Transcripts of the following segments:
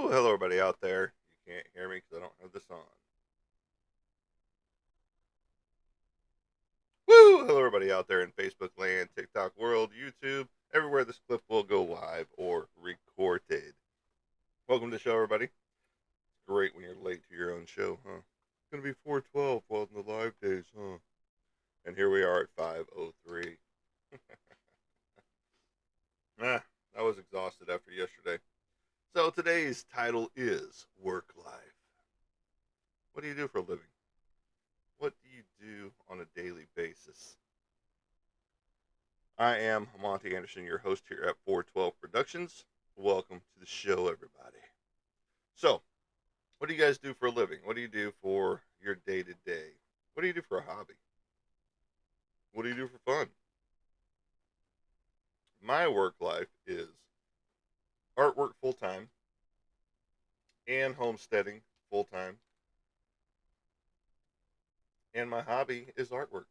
Hello, everybody out there. You can't hear me because I don't have this on. Hello, everybody out there in Facebook land, TikTok world, YouTube, everywhere this clip will go live or recorded. Welcome to the show, everybody. It's great when you're late to your own show, huh? It's going to be 4:12 while in the live days, huh? And here we are at 5:03. I was exhausted after yesterday. So today's title is Work Life. What do you do for a living? What do you do on a daily basis? I am Monty Anderson, your host here at 412 Productions. Welcome to the show, everybody. So, what do you guys do for a living? What do you do for your day to day? What do you do for a hobby? What do you do for fun? My work life is artwork full time and homesteading full time, and my hobby is artwork.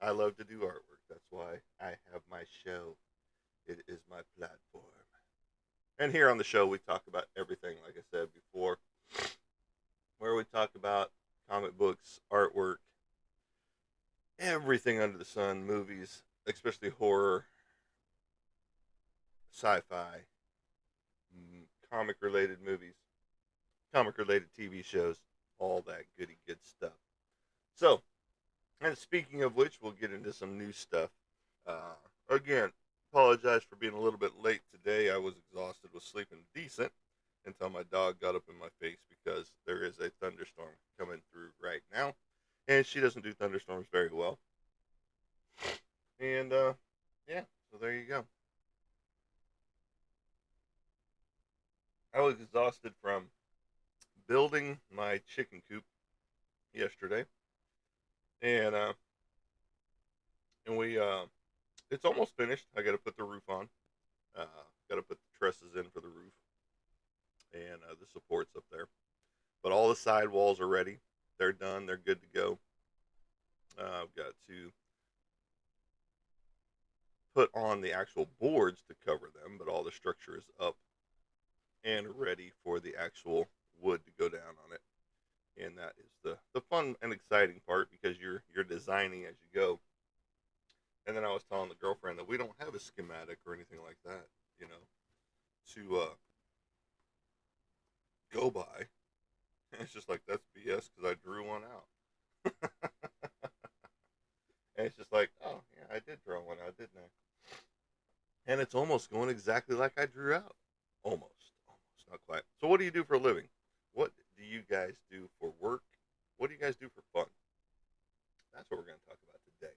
I love to do artwork. That's why I have my show. It is my platform. And here on the show, we talk about everything, like I said before, where we talk about comic books, artwork, everything under the sun, movies, especially horror, sci-fi, comic related movies, comic related TV shows, all that goody good stuff. So, and speaking of which, we'll get into some new stuff. Again, apologize for being a little bit late today. I was exhausted, was sleeping decent until my dog got up in my face because there is a thunderstorm coming through right now, and she doesn't do thunderstorms very well. And yeah, so there you go. I was exhausted from building my chicken coop yesterday, and we it's almost finished. I got to put the roof on. Uh, got to put the trusses in for the roof and the supports up there. But all the side walls are ready. They're done. They're good to go. I've got to put on the actual boards to cover them, but all the structure is up and ready for the actual wood to go down on it. And that is the fun and exciting part because you're designing as you go. And then I was telling the girlfriend that we don't have a schematic or anything like that, you know, to go by. And it's just like that's BS because I drew one out. And it's just like, oh yeah, I did draw one out, didn't I? And it's almost going exactly like I drew out. Almost, not quite. So, what do you do for a living? What do you guys do for work? What do you guys do for fun? That's what we're going to talk about today.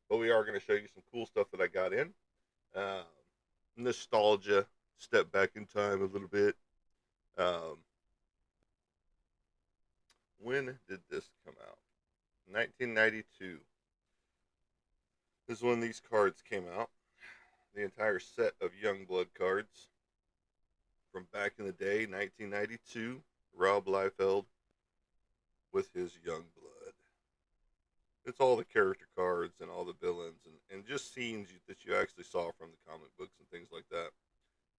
But we are going to show you some cool stuff that I got in. Um, Nostalgia, step back in time a little bit. Um, when did this come out? 1992 is when these cards came out. The entire set of Youngblood cards from back in the day, 1992. Rob Liefeld with his Youngblood. It's all the character cards and all the villains and just scenes that you actually saw from the comic books and things like that.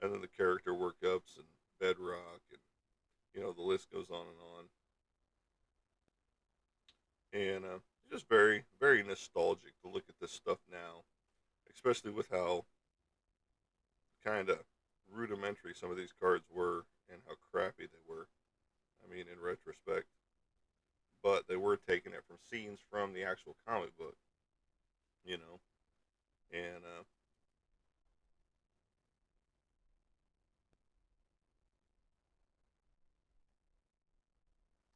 And then the character workups and Bedrock and the list goes on and on. And just very very nostalgic to look at this stuff now, especially with how kind of rudimentary some of these cards were and how crappy they were. I mean, in retrospect, but they were taking it from scenes from the actual comic book, you know. And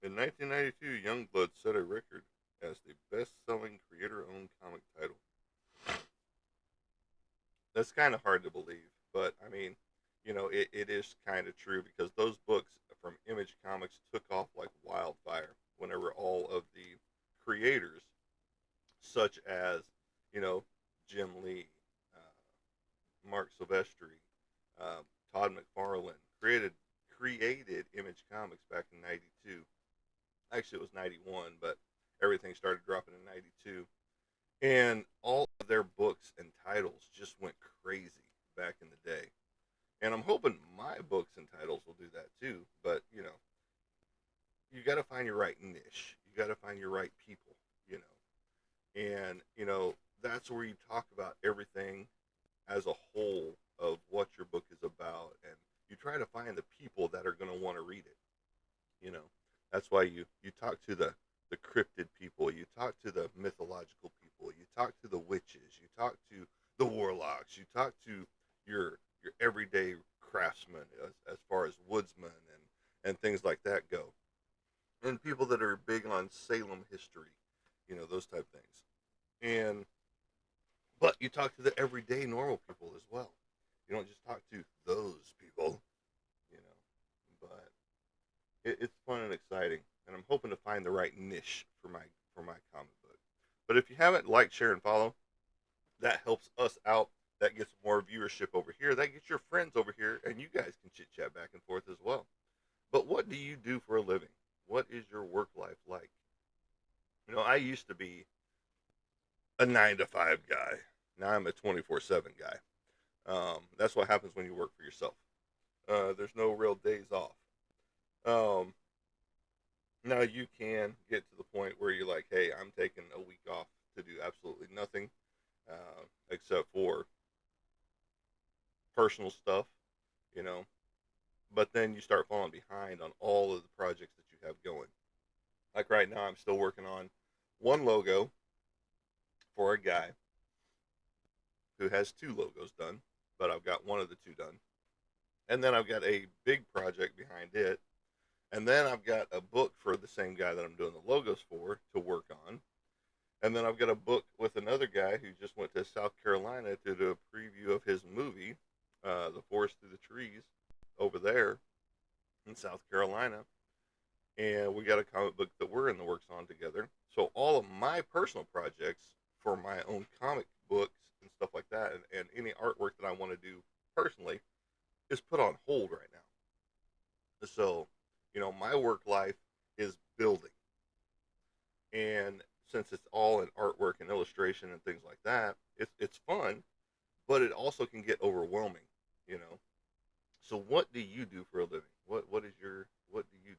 in 1992, Youngblood set a record as the best-selling creator-owned comic title. That's kind of hard to believe, but I mean, it is kind of true because those books from Image Comics took off like wildfire whenever all of the creators, such as you know Jim Lee, Mark Silvestri, uh, Todd McFarlane, created Image Comics back in '92. Actually, it was '91, but everything started dropping in '92, and all of their books and titles just went crazy back in the day. And I'm hoping my books and titles will do that too. But, you got to find your right niche. You got to find your right people, you know. And, that's where you talk about everything as a whole of what your book is about. And you try to find the people that are going to want to read it, you know. That's why you talk to the cryptid people, you talk to the mythological people, you talk to the witches, you talk to the warlocks, you talk to your everyday craftsmen as far as woodsmen and things like that go, and people that are big on Salem history, those type things. And but you talk to the everyday normal people as well. You don't just talk to those people, you know. But it's fun and exciting, and I'm hoping to find the right niche for my comic book. But if you haven't, like, share, and follow. That helps us out. That gets more viewership over here. That gets your friends over here, and you guys can chit chat back and forth as well. But what do you do for a living? What is your work life like? I used to be a 9 to 5 guy. Now I'm a 24/7 guy. That's what happens when you work for yourself. There's no real days off. Um, Now you can get to the point where you're like, hey, I'm taking a week off to do absolutely nothing except for personal stuff, you know. But then you start falling behind on all of the projects that you have going. Like right now, I'm still working on one logo for a guy who has two logos done, but I've got one of the two done. And then I've got a big project behind it. And then I've got a book for the same guy that I'm doing the logos for to work on. And then I've got a book with another guy who just went to South Carolina to do a preview of his movie, The Forest Through the Trees, over there in South Carolina. And we got a comic book that we're in the works on together. So all of my personal projects for my own comic books and stuff like that, and any artwork that I want to do personally, is put on hold right now. So, my work life is building. And since it's all in artwork and illustration and things like that, it's fun, but it also can get overwhelming, you know. So what do you do for a living? What do you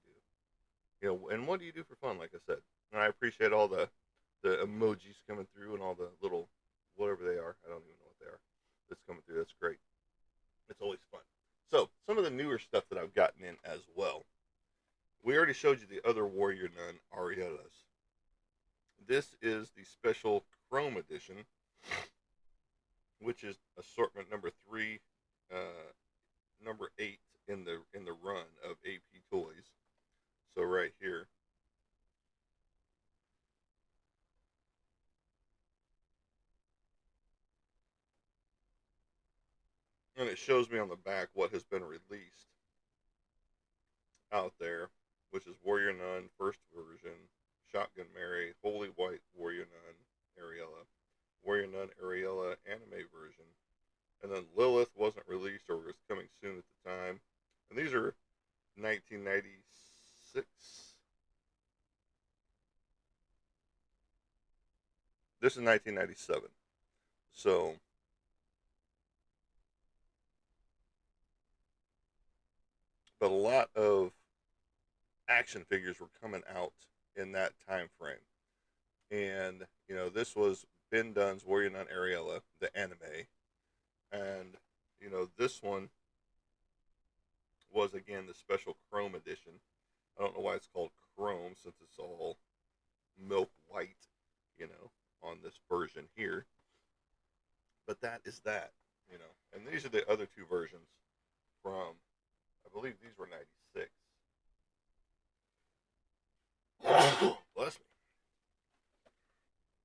do? And what do you do for fun? Like I said, and I appreciate all the emojis coming through and all the little whatever they are. I don't even know what they are. That's coming through. That's great. It's always fun. So some of the newer stuff that I've gotten in as well. We already showed you the other Warrior Nun Ariellas. This is the special Chrome edition, which is assortment number 3, number 8 in the run of AP Toys. So right here, and it shows me on the back what has been released out there, which is Warrior Nun first version, Shotgun Mary, Holy White Warrior Nun Ariella, Warrior Nun Ariella anime version, and then Lilith wasn't released or was coming soon at the time. And these are 1996. This is 1997. So, but a lot of action figures were coming out in that time frame. And, this was Ben Dunn's Warrior Nun Ariella, the anime. And, this one was, again, the special Chrome edition. I don't know why it's called Chrome since it's all milk white, on this version here. But that is that. And these are the other two versions from, I believe these were 96. Bless me.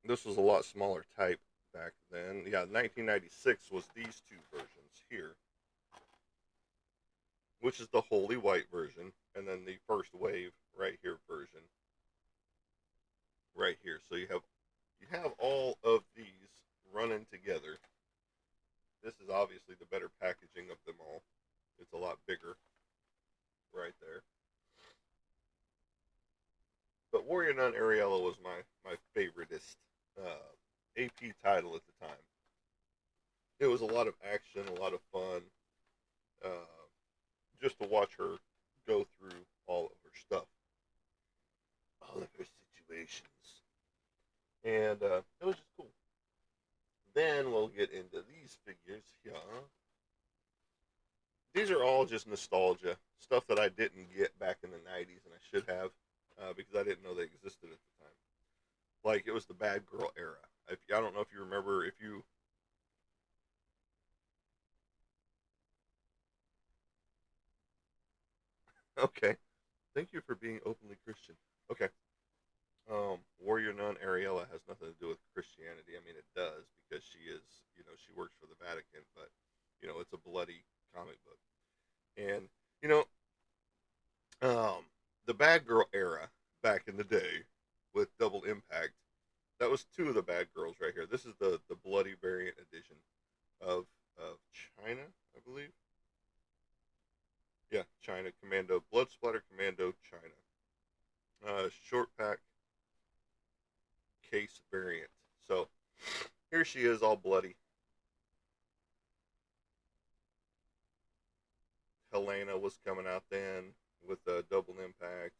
This was a lot smaller type back then. Yeah, 1996 was these two versions here, which is the Holy White version, and then the first wave right here version right here. So you have all of these running together. This is obviously the better packaging of them all. It's a lot bigger right there. But Warrior Nun Ariella was my favoriteest AP title at the time. It was a lot of action, a lot of fun. uh, just to watch her go through all of her stuff, all of her situations, and it was just cool. Then we'll get into these figures here. These are all just nostalgia stuff that I didn't get back in the '90s, and I should have because I didn't know they existed at the time. Like it was the Bad Girl era. I don't know if you remember if you. Okay, thank you for being openly Christian. Okay, Warrior Nun Ariella has nothing to do with Christianity. I mean, it does because she is, she works for the Vatican, but it's a bloody comic book. And you know, the Bad Girl era back in the day with Double Impact, that was two of the Bad Girls right here. This is the bloody variant edition of China, I believe. Yeah, China Commando, Blood Splatter Commando China, short pack case variant. So here she is, all bloody. Helena was coming out then with Double Impact,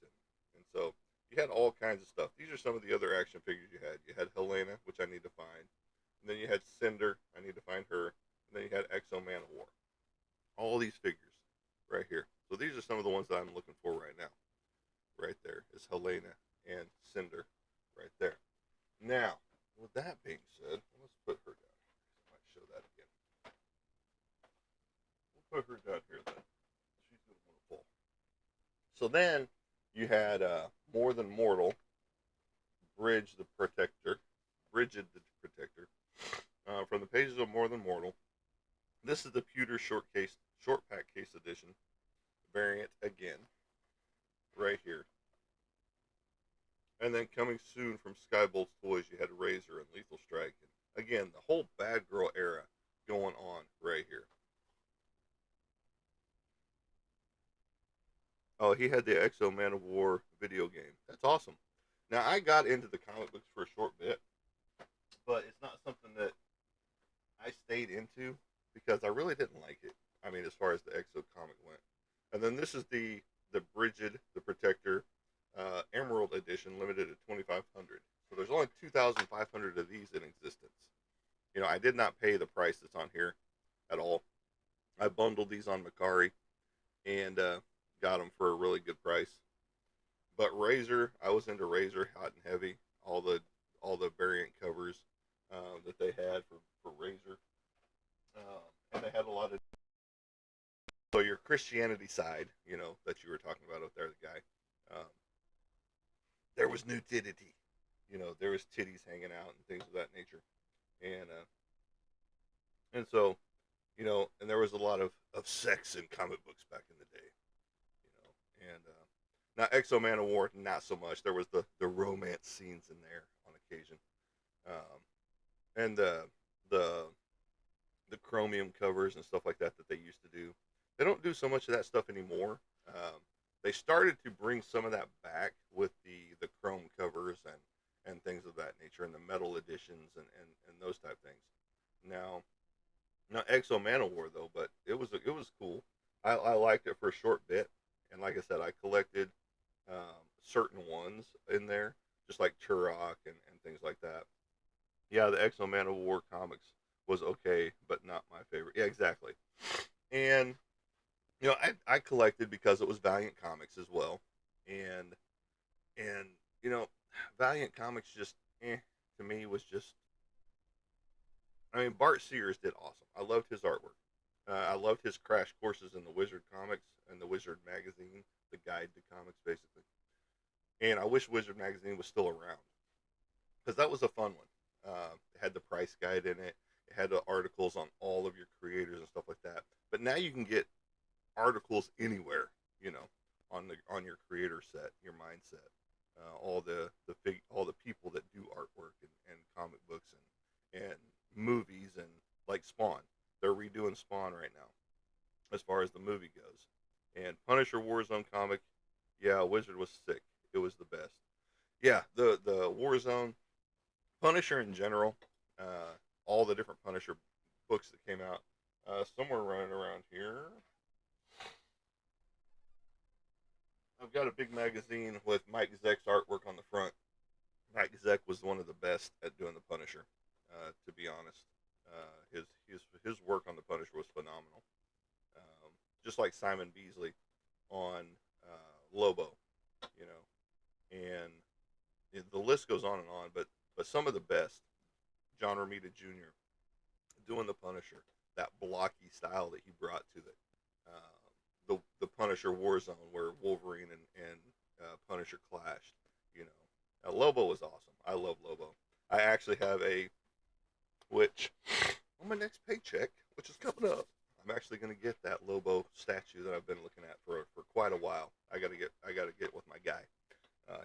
and so you had all kinds of stuff. These are some of the other action figures you had. You had Helena, which I need to find, and then you had Cinder. I need to find her, and then you had Exo Man of War. All these figures right here. So these are some of the ones that I'm looking for right now. Right there is Helena and Cinder, right there. Now, with that being said, let's put her down. I might show that again. We'll put her down here then. She's going to want to fall. So then you had More Than Mortal, Bridge the Protector, Bridget the Protector, from the pages of More Than Mortal. This is the pewter short pack case edition variant again, right here. And then coming soon from Skybolt's Toys, you had Razor and Lethal Strike. And again, the whole Bad Girl era going on right here. Oh, he had the Exo Man of War video game. That's awesome. Now, I got into the comic books for a short bit, but it's not something that I stayed into because I really didn't like it. I mean, as far as the Exo comic went. And then this is the Bridget the Protector Emerald Edition, limited at 2,500. So there's only 2,500 of these in existence. I did not pay the price that's on here at all. I bundled these on Macari and got them for a really good price. But Razor, I was into Razor hot and heavy. All the variant covers that they had for Razor, and they had a lot of. So your Christianity side, that you were talking about up there, the guy, there was nudity. There was titties hanging out and things of that nature, and so and there was a lot of sex in comic books back in the day, and now Exo Man of War, not so much. There was the romance scenes in there on occasion, um, and the the chromium covers and stuff like that they used to do. They don't do so much of that stuff anymore. They started to bring some of that back with the chrome covers and things of that nature and the metal editions and those type things. Now, not Exo Man of War though, but it was cool. I liked it for a short bit, and like I said, I collected certain ones in there, just like Turok and things like that. Yeah, the Exo Man of War comics was okay, but not my favorite. Yeah, exactly. And I collected because it was Valiant Comics as well, and and Valiant Comics just to me was just. I mean, Bart Sears did awesome. I loved his artwork. I loved his crash courses in the Wizard comics and the Wizard magazine, the guide to comics, basically. And I wish Wizard magazine was still around because that was a fun one. It had the price guide in it. It had the articles on all of your creators and stuff like that. But now you can get articles anywhere, on your creator set, your mindset, all the people that do artwork and comic books and movies and like Spawn. They're redoing Spawn right now, as far as the movie goes. And Punisher Warzone comic, yeah, Wizard was sick. It was the best. Yeah, the Warzone Punisher in general, all the different Punisher books that came out, somewhere running around here. I've got a big magazine with Mike Zeck's artwork on the front. Mike Zeck was one of the best at doing the Punisher. To be honest, his work on the Punisher was phenomenal. Just like Simon Beasley on Lobo, you know, and the list goes on and on. But some of the best, John Romita Jr. doing the Punisher, that blocky style that he brought to it. The Punisher Warzone where Wolverine and Punisher clashed. You know, Lobo was awesome. I love Lobo. I actually have a which on my next paycheck, which is coming up. I'm actually going to get that Lobo statue that I've been looking at for quite a while. I gotta get with my guy.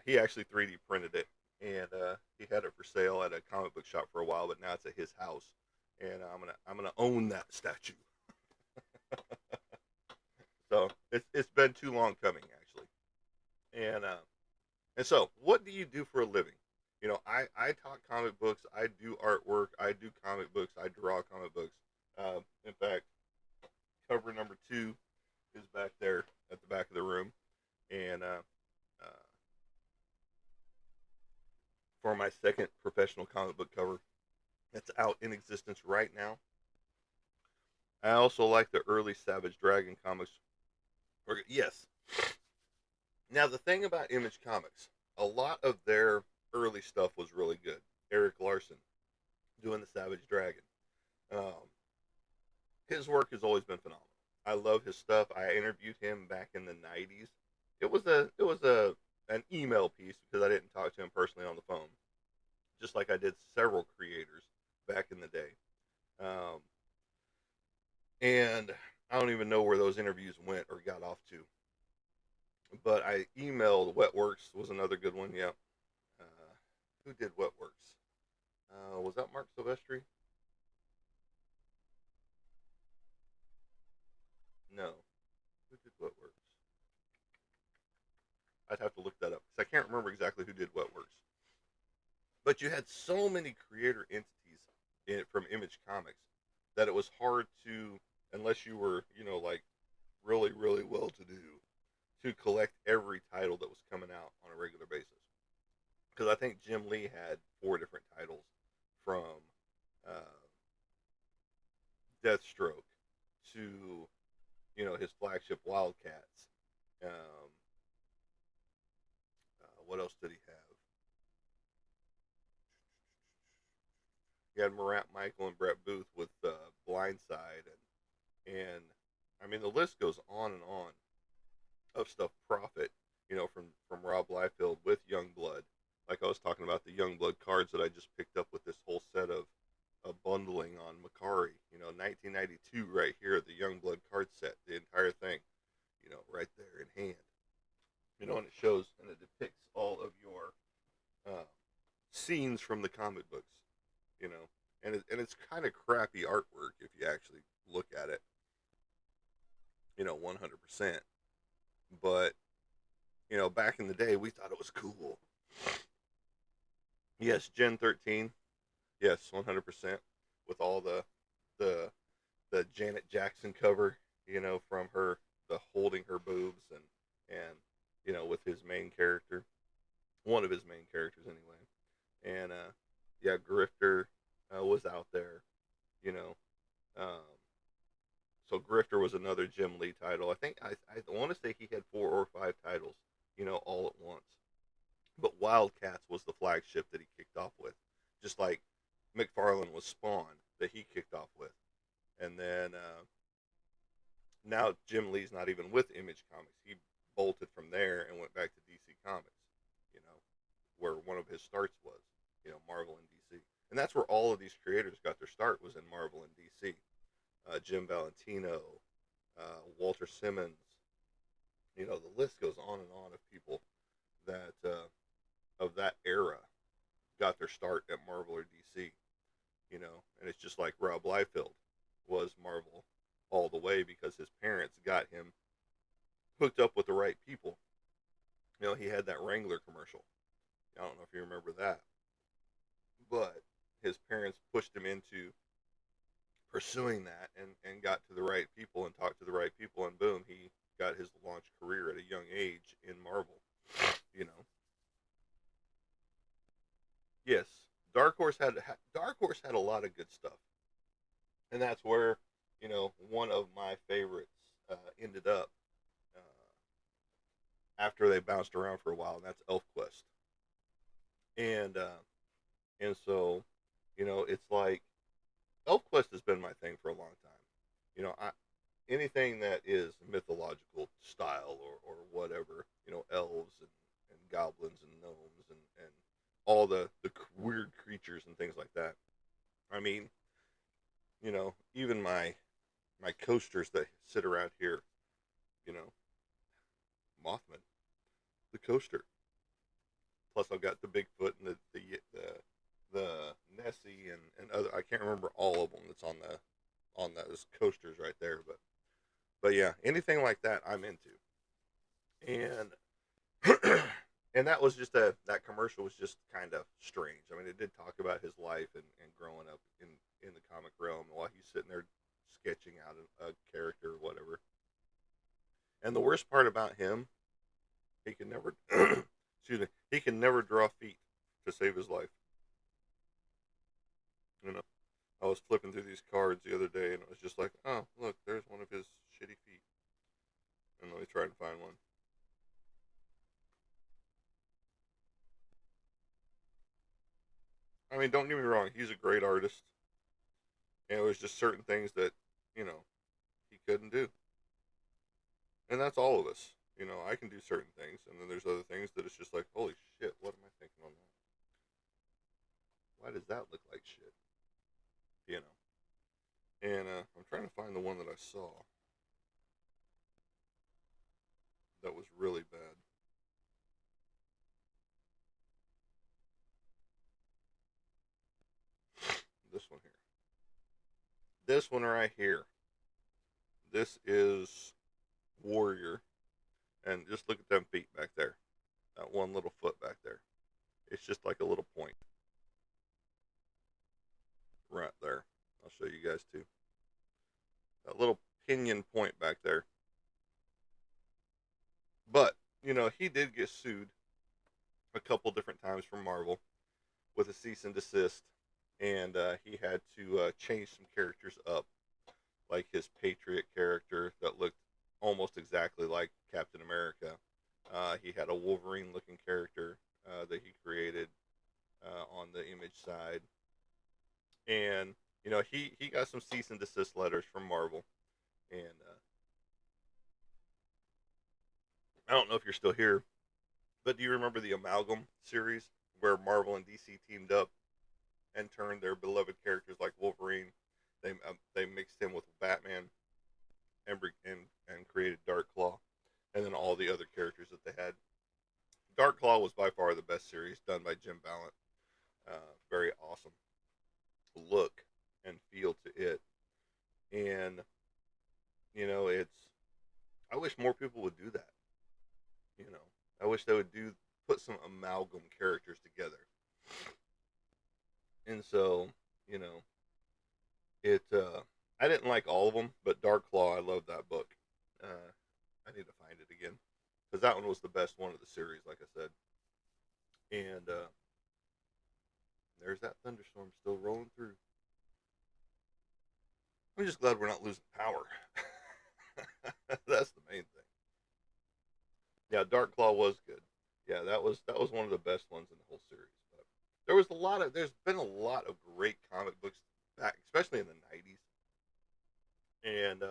He actually 3D printed it, and he had it for sale at a comic book shop for a while, but now it's at his house, and I'm gonna own that statue. So it's been too long coming actually, and so what do you do for a living? You know, I talk comic books, I do artwork, I do comic books, I draw comic books. In fact, cover number 2 is back there at the back of the room, and uh, for my second professional comic book cover that's out in existence right now. I also like the early Savage Dragon comics. Yes. Now the thing about Image Comics, a lot of their early stuff was really good. Eric Larson doing the Savage Dragon. Um, his work has always been phenomenal. I love his stuff. I interviewed him back in the '90s. It was a an email piece because I didn't talk to him personally on the phone, just like I did several creators back in the day. Um, and I don't even know where those interviews went or got off to. But I emailed Wetworks was another good one. Yeah. Uh, who did Wetworks? Was that Mark Silvestri? No. Who did Wetworks? I'd have to look that up because I can't remember exactly who did Wetworks. But you had so many creator entities from Image Comics that it was hard to, unless you were, like really, really well to do, to collect every title that was coming out on a regular basis. Because I think Jim Lee had 4 different titles from uh, Deathstroke to, his flagship Wildcats. Um, what else did he have? He had Morant Michael and Brett Booth with Blindside, and I mean the list goes on and on of stuff. Profit, from Rob Liefeld with Youngblood. Like I was talking about the Youngblood cards that I just picked up with this whole set of bundling on Macari. 1992 right here, the Youngblood card set, the entire thing. Right there in hand. And it shows and it depicts all of your uh, scenes from the comic books. And it's kind of crappy artwork if you actually look at it. 100%. But back in the day, we thought it was cool. Yes, Gen 13. Yes, 100%. With all the the Janet Jackson cover, from her, the holding her boobs, and with his main character, one of his main characters anyway. And yeah, Grifter was out there, you know. Um, so Grifter was another Jim Lee title. I think I want to say he had 4 or 5 titles, all at once. But Wildcats was the flagship that he kicked off with, just like McFarlane was Spawn that he kicked off with. And then now Jim Lee's not even with Image Comics. He bolted from there and went back to DC Comics, you know, where one of his starts was, Marvel and DC. And that's where all of these creators got their start, was in Marvel and DC. Jim Valentino, Walter Simmons, the list goes on and on of people that of that era got their start at Marvel or DC, and it's just like Rob Liefeld was Marvel all the way because his parents got him hooked up with the right people. He had that Wrangler commercial. I don't know if you remember that, but his parents pushed him into pursuing that and got to the right people and talked to the right people, and boom, he got his launch career at a young age in Marvel. You know, yes, Dark Horse had a lot of good stuff, and that's where one of my favorites ended up after they bounced around for a while, and that's ElfQuest. And so it's like ElfQuest has been my thing for a long time. I anything that is mythological style or whatever, elves and goblins and gnomes and all the weird creatures and things like that. I mean, even my coasters that sit around here, you know, Mothman, the coaster. Plus, I've got the Bigfoot and the Nessie and other. I can't remember all of them that's on those coasters right there, but yeah, anything like that I'm into. And and that was just that commercial was just kind of strange. I mean, it did talk about his life and growing up in the comic realm while he's sitting there sketching out a character or whatever. And the worst part about him, he can never excuse me, he can never draw feet to save his life. You know, I was flipping through these cards the other day, and it was just like, oh, look, there's one of his shitty feet. And let me try and find one. I mean, don't get me wrong, he's a great artist, and it was just certain things that you know he couldn't do, and that's all of us. I can do certain things, and then there's other things that it's just like, holy shit, what am I thinking on that? Why does that look like shit? You know. And I'm trying to find the one that I saw that was really bad. This one here. This one right here. This is Warrior. And just look at them feet back there. That one little foot back there. It's just like a little point right there. I'll show you guys too. That little pinion point back there. But, he did get sued a couple different times from Marvel with a cease and desist. And he had to change some characters up, like his Patriot character that looked almost exactly like Captain America. He had a Wolverine looking character that he created on the Image side. And, he got some cease and desist letters from Marvel. And I don't know if you're still here, but do you remember the Amalgam series where Marvel and DC teamed up and turned their beloved characters like Wolverine? They mixed him with Batman and created Dark Claw, and then all the other characters that they had. Dark Claw was by far the best series done by Jim Ballant. Very awesome look and feel to it, and it's. I wish more people would do that. I wish they would put some amalgam characters together, and so you know it. I didn't like all of them, but Dark Claw, I love that book. I need to find it again because that one was the best one of the series, like I said. And there's that thunderstorm still rolling through. I'm just glad we're not losing power. That's the main thing. Yeah, Dark Claw was good. Yeah, that was one of the best ones in the whole series. But there's been a lot of great comic books back, especially in the '90s and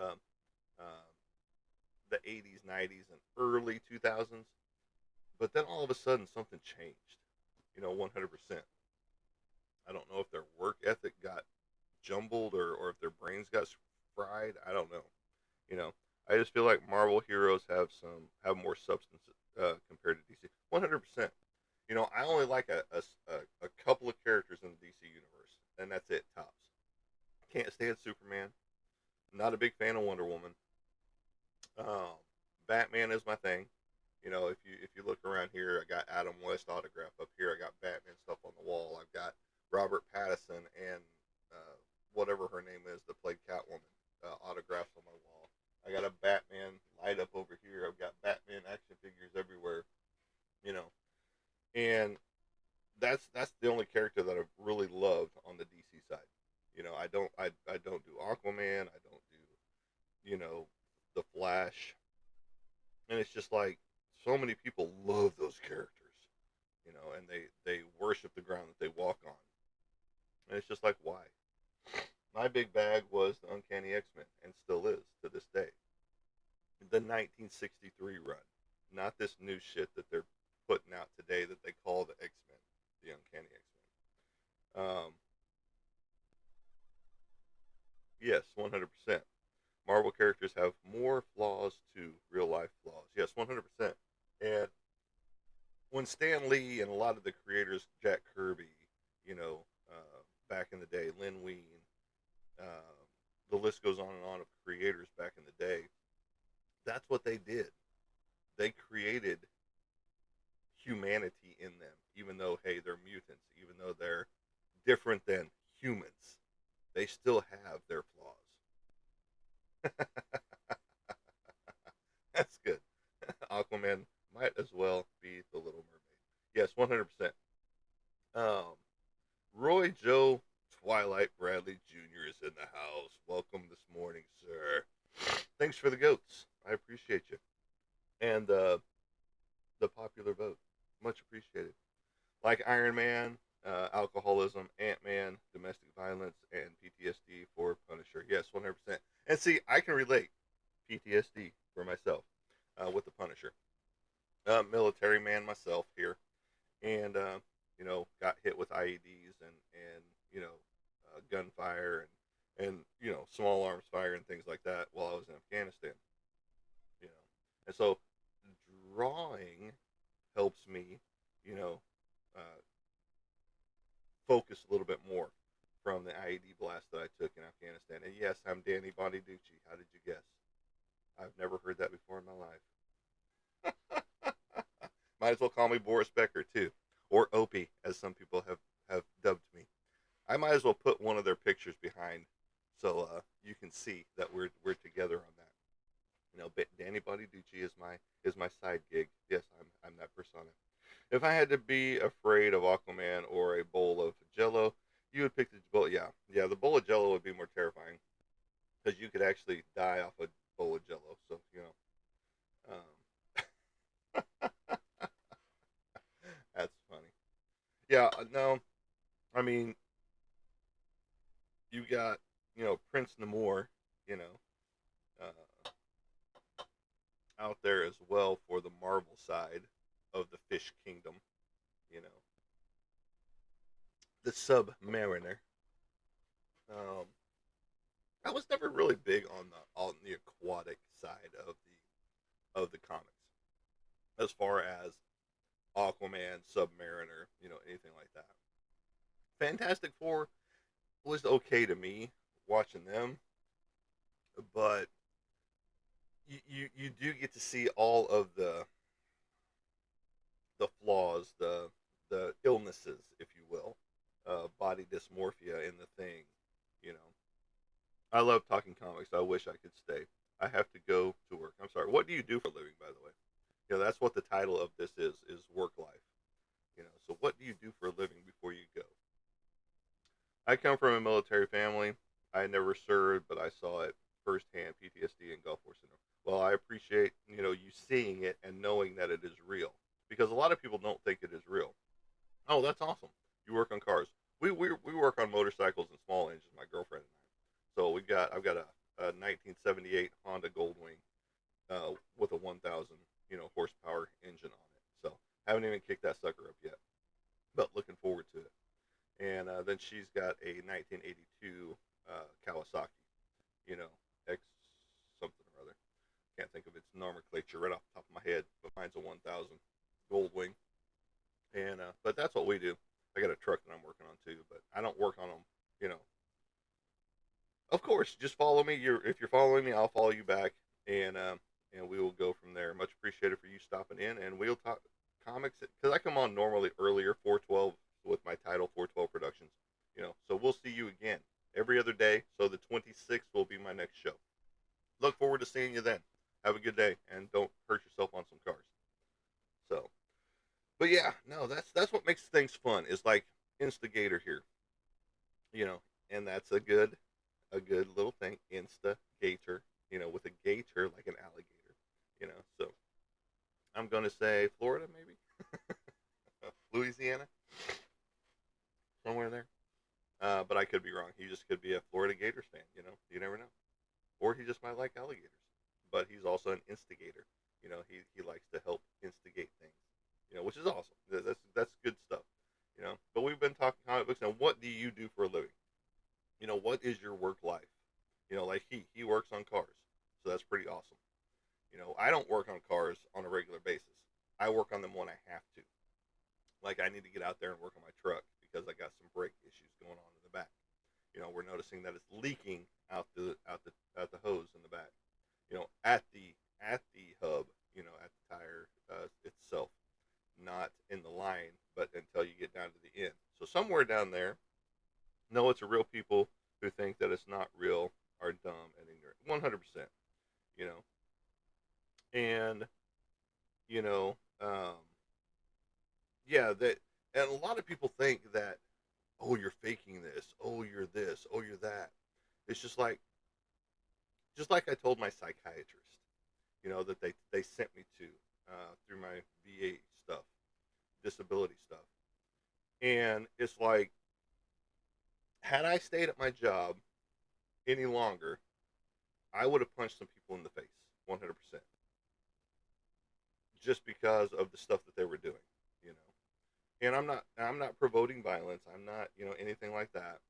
the '80s, '90s, and early 2000s. But then all of a sudden something changed. 100%. I don't know if their work ethic got jumbled or if their brains got fried. I don't know. You know, I just feel like Marvel heroes have more substance compared to DC. 100%. I only like a couple of characters in the DC universe, and that's it. Tops. Can't stand Superman. Not a big fan of Wonder Woman. Um, Batman is my thing. If you look around here, I got Adam West autograph up here. I got Batman stuff on the wall. I've got Robert Pattinson and whatever her name is that played Catwoman autographs on my wall. I got a Batman light up over here. I've got Batman action figures everywhere. You know, and that's the only character that I've really loved on the DC side. I don't do Aquaman. I don't do the Flash, and it's just like so many people love those characters. And they worship the ground that they walk on, and it's just like why. My big bag was the Uncanny X Men, and still is to this day. The 1963 run, not this new shit that they're putting out today that they call the X Men, the Uncanny X Men. Yes, 100%. Marvel characters have more flaws to real life flaws. Yes, 100%. And when Stan Lee and a lot of the creators, Jack Kirby, back in the day, Lynn Wein, uh, the list goes on and on of creators back in the day, that's what they did. They created humanity in them, even though, hey, they're mutants, even though they're different than humans, they still have their flaws. That's good. Aquaman might as well be the Little Mermaid. Yes, 100%. Um, Roy Joe Twilight Bradley Jr. is in the house. Welcome this morning, sir. Thanks for the goats. I appreciate you. And the popular vote. Much appreciated. Like Iron Man, alcoholism, Ant Man, domestic violence, and PTSD for Punisher. Yes, 100%. And see, I can relate PTSD for myself with the Punisher. Military man myself here, and got hit with IEDs and gunfire and small arms fire and things like that while I was in Afghanistan. And so drawing helps me, you know, uh, focus a little bit more from the IED blast that I took in Afghanistan. And yes, I'm Danny Bonaducci. How did you guess? I've never heard that before in my life. Might as well call me Boris Becker too, or Opie, as some people have dubbed me. I might as well put one of their pictures behind, so you can see that we're together on that. Danny Bonaducci is my side gig. Yes, I'm that persona. If I had to be afraid of Aquaman or a bowl of Jello, you would pick the bowl. Yeah, yeah, the bowl of Jello would be more terrifying because you could actually die off a bowl of Jello. So that's funny. Yeah, no, I mean you got Prince Namor, you know, uh, out there as well for the Marvel side of the Fish Kingdom. You know, the Submariner. Um, I was never really big on the aquatic side of the comics, as far as Aquaman, Submariner, anything like that. Fantastic Four was okay to me watching them, but you do get to see all of the flaws, the illnesses, if you will, body dysmorphia in the Thing. You know, I love talking comics. I wish I could stay. I have to go to work. I'm sorry. What do you do for a living, by the way? That's what the title of this is work life. So what do you do for a living before you go? I come from a military family. I never served, but I saw it firsthand, PTSD and Gulf War syndrome. Well, I appreciate, you seeing it and knowing that it is real, because a lot of people don't think it is real. Oh, that's awesome. You work on cars. We work on motorcycles and small engines, my girlfriend and I. So I've got a 1978 Honda Goldwing with a 1,000 horsepower engine on it. So haven't even kicked that sucker up yet, but looking forward to it. And then she's got a 1982 Kawasaki, you know, X something or other. Can't think of its nomenclature right off the top of my head, but mine's a 1,000 Goldwing. And but that's what we do. I got a truck that I'm working on too, but I don't work on them, you know. Of course, just follow me. If you're following me, I'll follow you back, and we will go from there. Much appreciated for you stopping in, and we'll talk comics because I come on normally earlier, 412 with my title, 412 Productions. So we'll see you again every other day. So the 26th will be my next show. Look forward to seeing you then. Have a good day, and don't hurt yourself on some cars. So, but yeah, no, that's what makes things fun. Is like instigator here, you know, and that's a good little thing. Instigator, with a gator like an alligator, So I'm gonna say Florida, maybe Louisiana, somewhere there. But I could be wrong. He just could be a Florida Gators fan. You never know. Or he just might like alligators. But he's also an instigator. He likes to help instigate things. Which is awesome. That's good stuff. But we've been talking comic books. Now, what do you do for a living? What is your work life? Like he works on cars, so that's pretty awesome. I don't work on cars on a regular basis. I work on them when I have to. Like I need to get out there and work on my truck because I got some brake issues going on in the back. We're noticing that it's leaking out the hose in the back. At the hub. At the tire itself, not in the line, but until you get down to the end. So somewhere down there, no, it's a real people who think that it's not real are dumb and ignorant. 100%. You know, and you know, yeah, that, and a lot of people think that, oh, you're faking this, oh, you're this, oh, you're that. It's just like I told my psychiatrist, that they sent me to through my VA stuff, disability stuff, and it's like, had I stayed at my job any longer, I would have punched some people in the face, 100%, just because of the stuff that they were doing, you know. And I'm not promoting violence. I'm not, anything like that.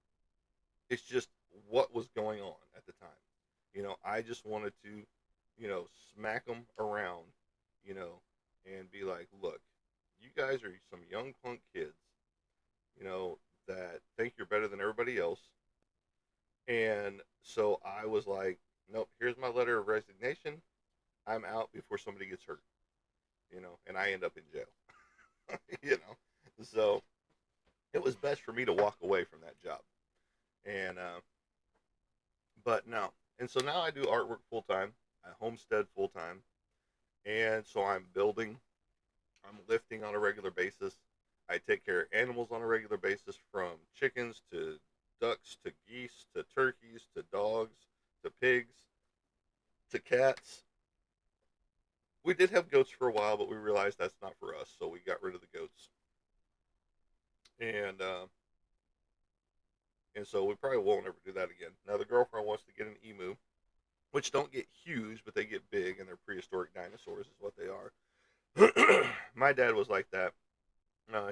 It's just what was going on at the time. I just wanted to, smack them around, you know, and be like, look, you guys are some young punk kids, that think you're better than everybody else. And so I was like, nope, here's my letter of resignation. I'm out before somebody gets hurt, and I end up in jail, you know. So it was best for me to walk away from that job. And but no, and so now I do artwork full time. I homestead full time, and so I'm building, I'm lifting on a regular basis. I take care of animals on a regular basis, from chickens to ducks to geese to turkeys to dogs to pigs to cats. We did have goats for a while, but we realized that's not for us, so we got rid of the goats. And so we probably won't ever do that again. Now the girlfriend wants to get an emu, which don't get huge, but they get big, and they're prehistoric dinosaurs, is what they are. My dad was like that.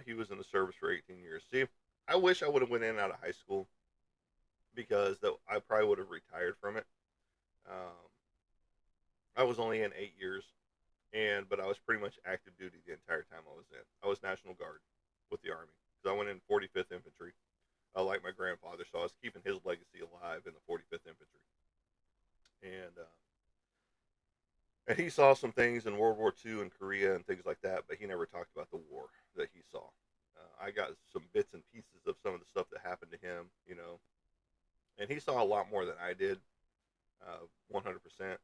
He was in the service for 18 years. See, I wish I would have went in out of high school, because I probably would have retired from it. Um, I was only in 8 years, but I was pretty much active duty the entire time I was in. I was National Guard with the Army, because I went in 45th Infantry, like my grandfather, so I was keeping his legacy alive in the 45th Infantry. And he saw some things in World War II and Korea and things like that, but he never talked about the war that he saw. I got some bits and pieces of some of the stuff that happened to him, and he saw a lot more than I did, 100%.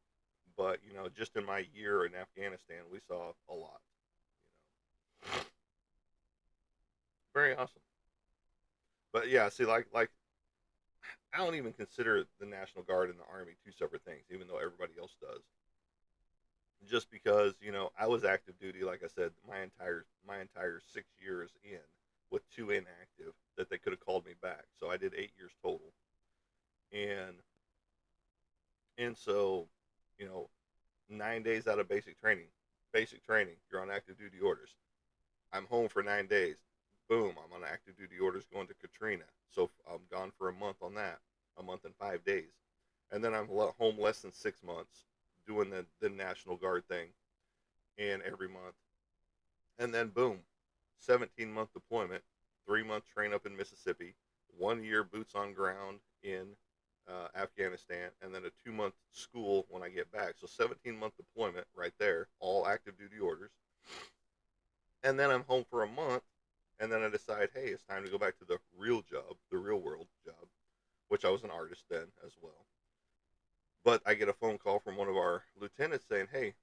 But just in my year in Afghanistan, we saw a lot. Very awesome. But yeah, see, like I don't even consider the National Guard and the Army two separate things, even though everybody else does. Just because I was active duty, like I said, my entire 6 years in, with two inactive that they could have called me back. So I did 8 years total, and so, you know 9 days out of basic training, you're on active duty orders. I'm home for 9 days. Boom, I'm on active duty orders going to Katrina. So I'm gone for a month on that, a month and 5 days, and then I'm home less than 6 months doing the National Guard thing, and every month, and then boom, 17-month deployment, 3 month train up in Mississippi, 1 year boots on ground in Afghanistan, and then a 2 month school when I get back. So 17-month deployment right there, all active duty orders. And then I'm home for a month, and then I decide, hey, it's time to go back to the real job, the real world job, which I was an artist then as well. But I get a phone call from one of our lieutenants saying, "Hey,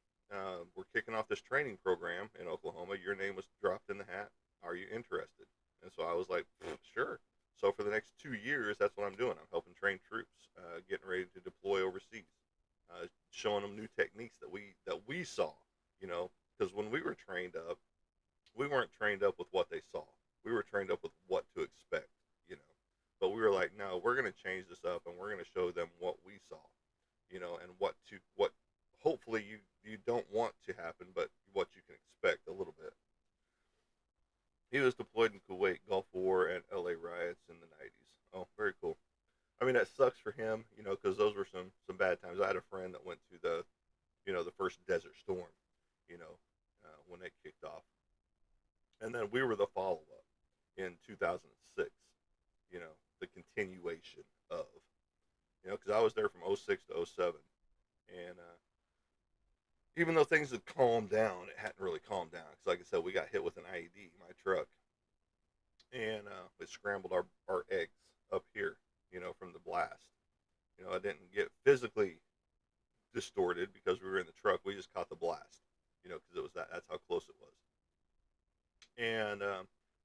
we're kicking off this training program in Oklahoma. Your name was dropped in the hat. Are you interested?" And so I was like, "Sure." So for the next 2 years, that's what I'm doing. I'm helping train troops, getting ready to deploy overseas, showing them new techniques that we saw. You know, because when we were trained up, we weren't trained up with what they saw. We were trained up with what to expect. You know, but we were like, no, we're going to change this up, and we're going to show them what we saw. You know, and what hopefully you don't want to happen, but what you can expect a little bit. He was deployed in Kuwait, Gulf War, and LA riots in the 90s. Oh, very cool. I mean, that sucks for him, you know, because those were some bad times. I had a friend that went to the first Desert Storm, you know, when it kicked off, and then we were the follow up in 2006. You know, the continuation of, because I was there from '06 to '07, and even though things had calmed down, it hadn't really calmed down. Because, like I said, we got hit with an IED, my truck, and it scrambled our eggs up here, from the blast. I didn't get physically distorted because we were in the truck. We just caught the blast, because it was that's how close it was. And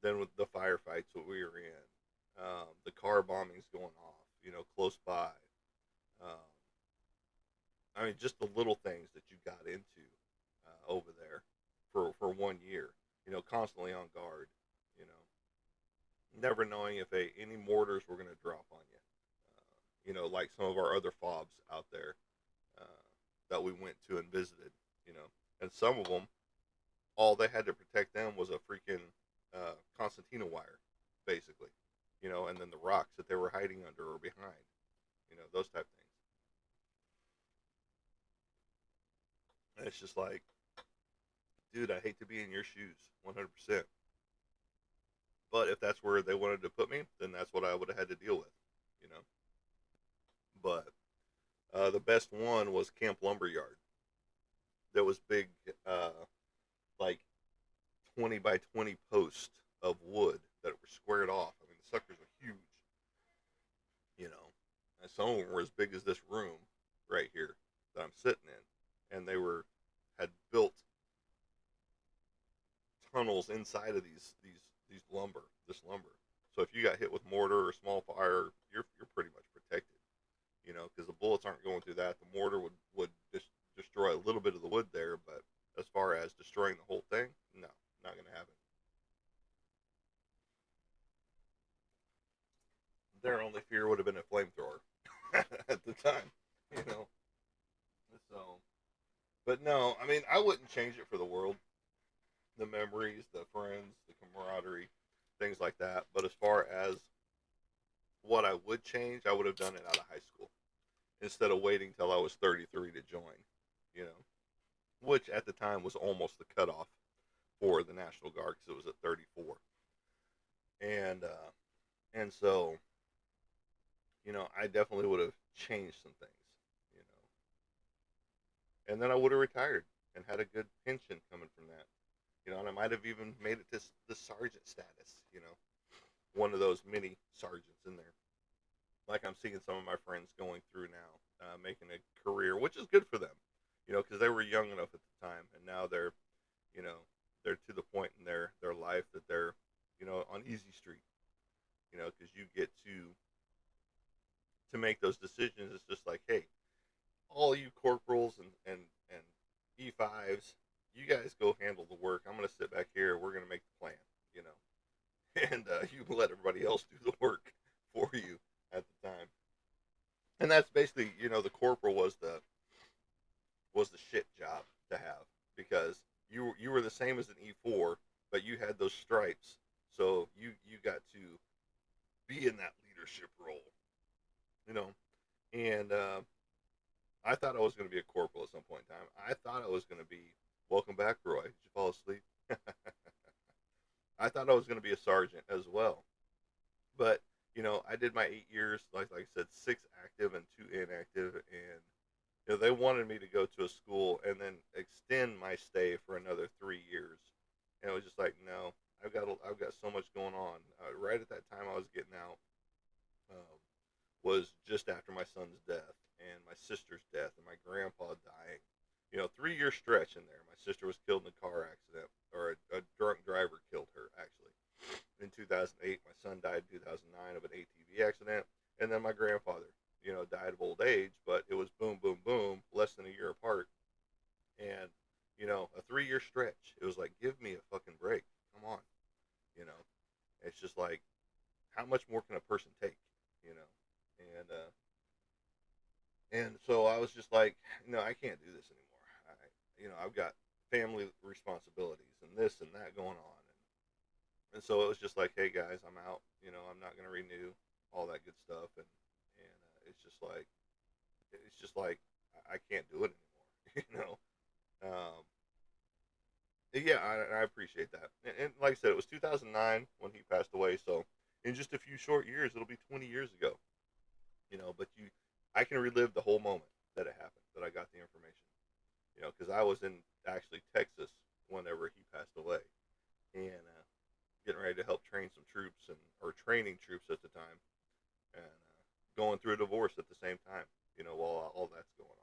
then with the firefights that we were in, the car bombings going off, close by. Um, I mean, just the little things that you got into over there for 1 year. Constantly on guard. Never knowing if any mortars were going to drop on you. Like some of our other fobs out there that we went to and visited. And some of them, all they had to protect them was a freaking concertina wire, basically. And then the rocks that they were hiding under or behind. Those type things. And it's just like, dude, I hate to be in your shoes, 100%. But if that's where they wanted to put me, then that's what I would have had to deal with, you know. But the best one was Camp Lumberyard. There was big, like 20 by 20 posts of wood that were squared off. I mean, the suckers are huge, you know. And some of them were as big as this room right here that I'm sitting in, and they had built tunnels inside of these this lumber. So if you got hit with mortar or small fire, you're pretty much protected, because the bullets aren't going through that. The mortar would just destroy a little bit of the wood there, but as far as destroying the whole thing, no, not going to happen. Their only fear would have been a flamethrower at the time, you know. So, but no, I mean, I wouldn't change it for the world. The memories, the friends, the camaraderie, things like that. But as far as what I would change, I would have done it out of high school instead of waiting till I was 33 to join, you know, which at the time was almost the cutoff for the National Guard because it was at 34. And, so, I definitely would have changed some things, you and then I would have retired and had a good pension coming from that, and I might have even made it to the sergeant status, one of those mini sergeants in there. Like I'm seeing some of my friends going through now, making a career, which is good for them, because they were young enough at the time, and now you know, they're to the point in their life that they're, on easy street, because you get to make those decisions. It's just like, hey, all you corporals and E5s, you guys go handle the work. I'm gonna sit back here. We're gonna make the plan, you know, and you let everybody else do the work for you at the time. And that's basically, the corporal was the shit job to have because you were the same as an E4, but you had those stripes, so you got to be in that leadership role, you know. And I thought I was going to be a corporal at some point in time. I thought I was going to be welcome back, Roy. Did you fall asleep? I thought I was going to be a sergeant as well, but I did my 8 years, like I said, 6 active and 2 inactive, and they wanted me to go to a school and then extend my stay for another 3 years, and it was just like, no, I've got so much going on. Right at that time, I was getting out. Was just after my son's death, and my sister's death and my grandpa dying. 3-year stretch in there. My sister was killed in a car accident, or a drunk driver killed her, actually. In 2008, my son died in 2009 of an ATV accident. And then my grandfather, died of old age, but it was boom, boom, boom, less than a year apart. And, a 3-year stretch. It was like, give me a fucking break. Come on. You know, it's just like, how much more can a person take? You know, and so I was just like, no, I can't do this anymore. I've got family responsibilities and this and that going on, and so it was just like, hey guys, I'm out. I'm not going to renew all that good stuff, and it's just like I can't do it anymore. Um, yeah, I appreciate that, and like I said, it was 2009 when he passed away, so in just a few short years, it'll be 20 years ago. But I can relive the whole moment that it happened, that I got the information. Because I was in actually Texas whenever he passed away, and getting ready to help train some troops, or training troops at the time, and going through a divorce at the same time. While all that's going on,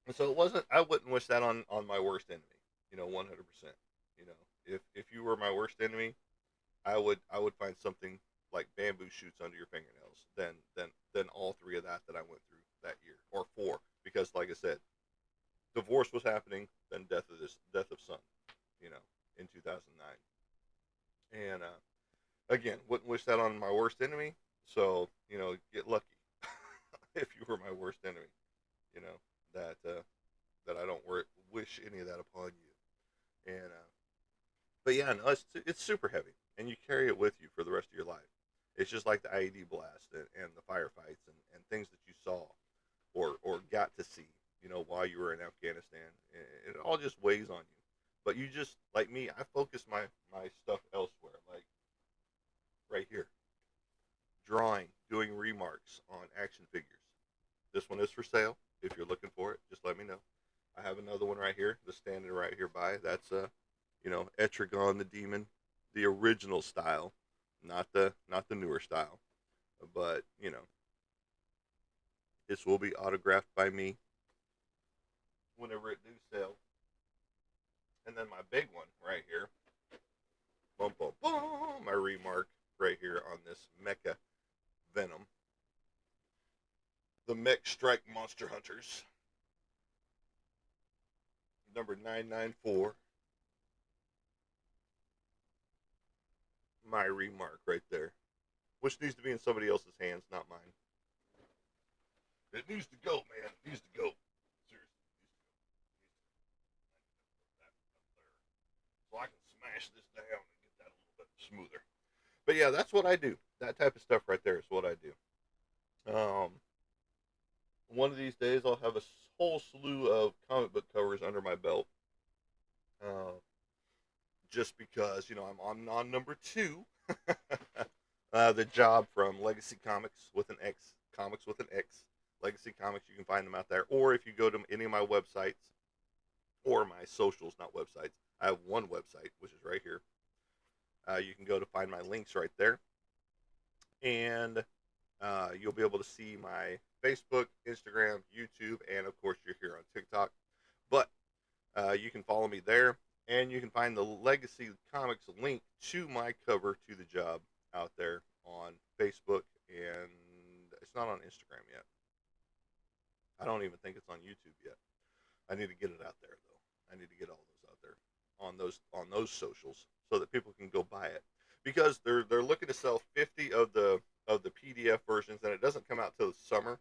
and so it wasn't. I wouldn't wish that on my worst enemy. 100%. If you were my worst enemy, I would find something like bamboo shoots under your fingernails than all three of that I went through that year, or four, because like I said, divorce was happening, then death of son, you know, in 2009, and again, wouldn't wish that on my worst enemy. So get lucky if you were my worst enemy, you know that I don't wish any of that upon you, and but yeah, no, it's super heavy, and you carry it with you for the rest of your life. It's just like the IED blast and the firefights and things that you saw or got to see, while you were in Afghanistan. It all just weighs on you. But you just, like me, I focus my stuff elsewhere, like right here, drawing, doing remarks on action figures. This one is for sale. If you're looking for it, just let me know. I have another one right here, that's standing right here by. That's Etrigan the Demon, the original style, not the newer style. But this will be autographed by me whenever it do sell. And then my big one right here, boom, boom, boom, my remark right here on this Mecha Venom, the Mech Strike Monster Hunters, number 994. My remark right there, which needs to be in somebody else's hands, not mine. It needs to go, man. It needs to go. Seriously, so I can smash this down and get that a little bit smoother. But yeah, that's what I do. That type of stuff right there is what I do. Um, One of these days, I'll have a whole slew of comic book covers under my belt. Uh, just because I'm on number two. The job from Legacy Comics with an X, Comics with an X, Legacy Comics. You can find them out there, or if you go to any of my websites or my socials, not websites. I have one website, which is right here. You can go to find my links right there, and you'll be able to see my Facebook, Instagram, YouTube, and of course, you're here on TikTok. But you can follow me there, and you can find the Legacy Comics link to my cover to the job out there on Facebook, and it's not on Instagram yet. I don't even think it's on YouTube yet. I need to get it out there though. I need to get all those out there on those socials so that people can go buy it, because they're looking to sell 50 of the PDF versions, and it doesn't come out till the summer.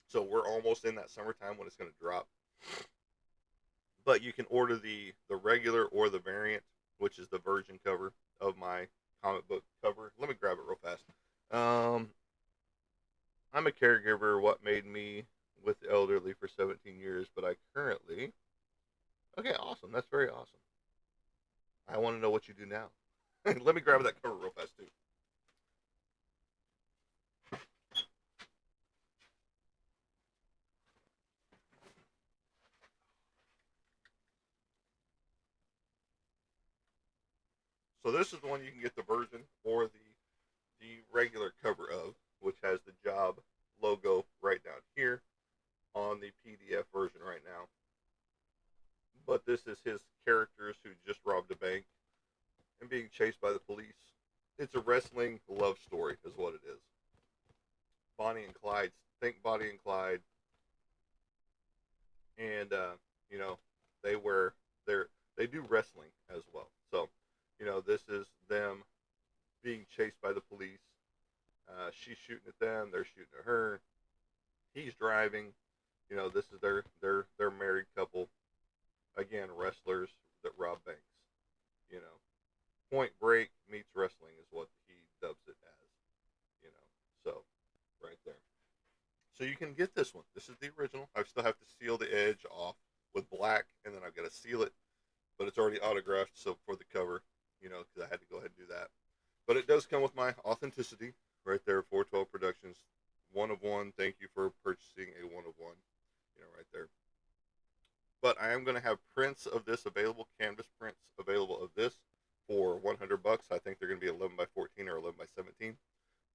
So we're almost in that summertime when it's going to drop. But you can order the regular or the variant, which is the virgin cover of my comic book cover. Let me grab it real fast. Um, I'm a caregiver. What made me with the elderly for 17 years, but I currently. Okay, awesome. That's very awesome. I want to know what you do now. Let me grab that cover real fast too. So this is the one you can get the virgin or the regular cover of, which has the job logo right down here on the PDF version right now. But this is his characters who just robbed a bank and being chased by the police. It's a wrestling love story, is what it is. Bonnie and Clyde. Think Bonnie and Clyde, and you know they wear they do wrestling as well. So this is them being chased by the police. She's shooting at them. They're shooting at her. He's driving. This is their married couple. Again, wrestlers that rob banks. You know, Point Break meets wrestling is what he dubs it as. So right there. So you can get this one. This is the original. I still have to seal the edge off with black, and then I've got to seal it. But it's already autographed, so for the cover, because I had to go ahead and do that. But it does come with my authenticity right there. 412 Productions, one of one. Thank you for purchasing a one of one. Right there. But I am going to have prints of this available, canvas prints available of this for $100. I think they're going to be 11 by 14 or 11 by 17.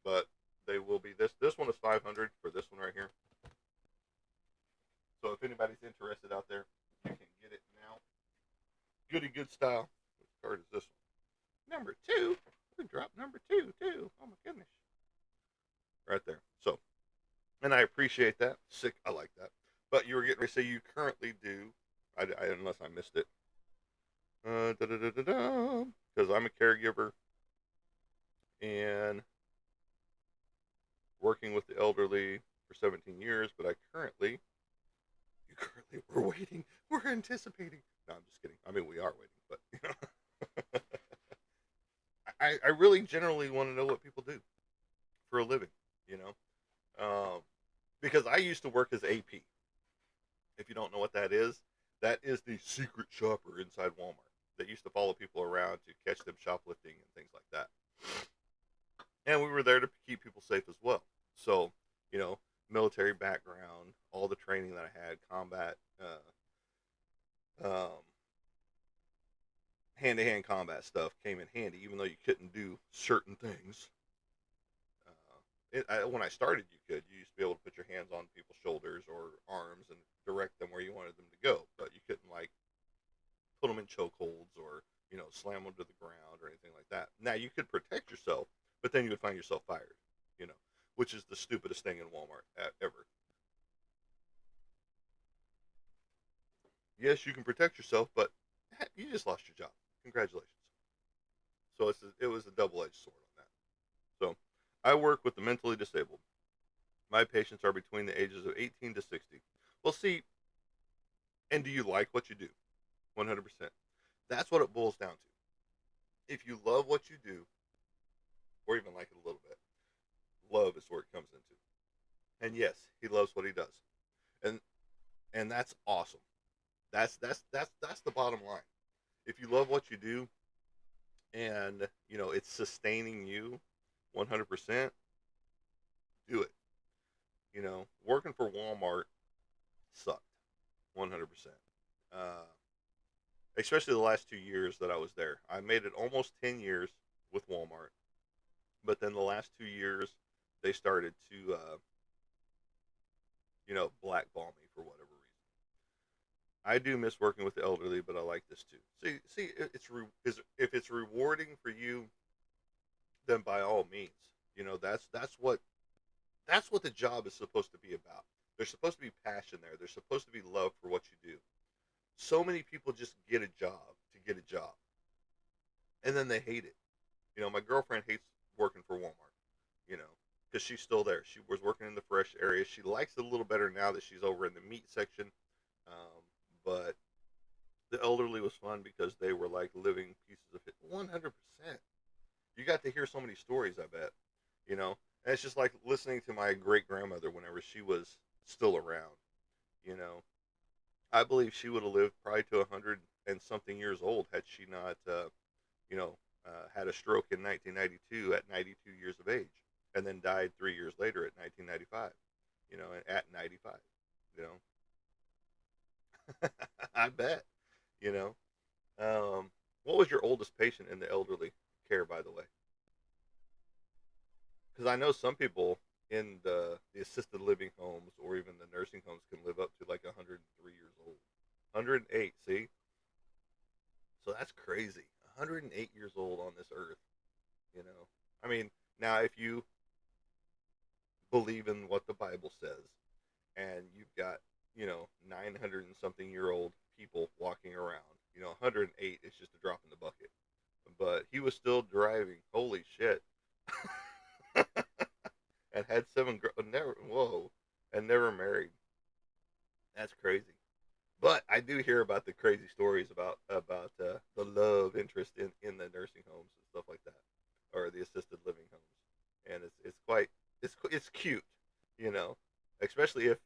But they will be this. This one is 500 for this one right here. So if anybody's interested out there, you can get it now. Goody good style. Which card is this one? Number 2. We dropped number 2 too. Oh my goodness. Right there. So, and I appreciate that. Sick. I like that. But you were getting ready to say you currently do. Unless I missed it. Because I'm a caregiver and working with the elderly for 17 years, but we're waiting, we're anticipating. No, I'm just kidding. I mean, we are waiting, but I really generally want to know what people do for a living, because I used to work as AP. If you don't know what that is the secret shopper inside Walmart that used to follow people around to catch them shoplifting and things like that. And we were there to keep people safe as well. So, military background, all the training that I had, combat, hand-to-hand combat stuff came in handy, even though you couldn't do certain things. When I started, you could. You used to be able to put your hands on people's shoulders or arms and direct them where you wanted them to go, but you couldn't put them in chokeholds or slam them to the ground or anything like that. Now you could protect yourself, but then you would find yourself fired, which is the stupidest thing in Walmart ever. Yes, you can protect yourself, but you just lost your job. Congratulations. So it was a double-edged sword on that. So I work with the mentally disabled. My patients are between the ages of 18 to 60. Well, see, and do you like what you do? 100%. That's what it boils down to. If you love what you do, or even like it a little bit, love is where it comes into. And yes, he loves what he does, and that's awesome. That's the bottom line. If you love what you do, and it's sustaining you 100%, do it. Working for Walmart sucked 100%. Especially the last 2 years that I was there. I made it almost 10 years with Walmart, but then the last 2 years they started to blackball me for whatever reason. I do miss working with the elderly, but I like this too. See, if it's rewarding for you, then by all means, that's what the job is supposed to be about. There's supposed to be passion there. There's supposed to be love for what you do. So many people just get a job to get a job, and then they hate it. My girlfriend hates working for Walmart. You know, because she's still there. She was working in the fresh area. She likes it a little better now that she's over in the meat section. But the elderly was fun because they were like living pieces of it. 100%. You got to hear so many stories, I bet. And it's just like listening to my great grandmother whenever she was still around. You know, I believe she would have lived probably to 100 and something years old had she not, had a stroke in 1992 at 92 years of age, and then died 3 years later at 1995. At 95. You know, I bet. You know, what was your oldest patient in the elderly care, by the way? Because I know some people in the assisted living homes or even the nursing homes can live up to like 103 years old. 108, see? So that's crazy. 108 years old on this earth, you know. I mean, now if you believe in what the Bible says and you've got, 900 and something year old people walking around, 108 is just a drop in the bucket. But he was still driving. Holy shit. And had never, whoa, and never married. That's crazy. But I do hear about the crazy stories about the love interest in the nursing homes and stuff like that, or the assisted living homes, and it's quite it's cute, you know, especially if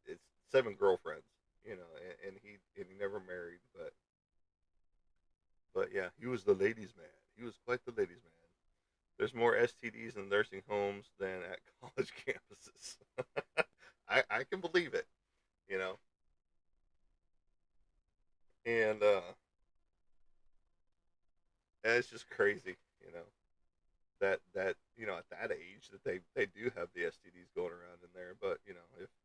it's seven girlfriends, and he never married, but yeah, he was the ladies' man. He was quite the ladies' man. There's more STDs in nursing homes than at college campuses. I can believe it, you know, and and it's just crazy, that at that age that they do have the STDs going around in there. But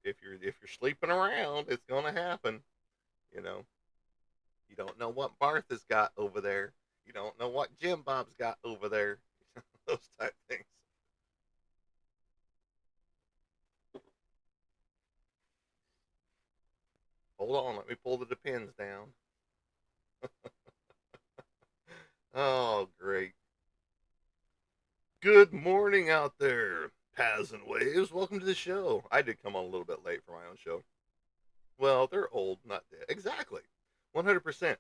if you're sleeping around, it's gonna happen. You know, you don't know what Martha's got over there. You don't know what Jim Bob's got over there. Those type things. Hold on, let me pull the depends down. Oh, great. Good morning out there, Paz and Waves. Welcome to the show. I did come on a little bit late for my own show. Well, they're old, not dead. Exactly. 100%.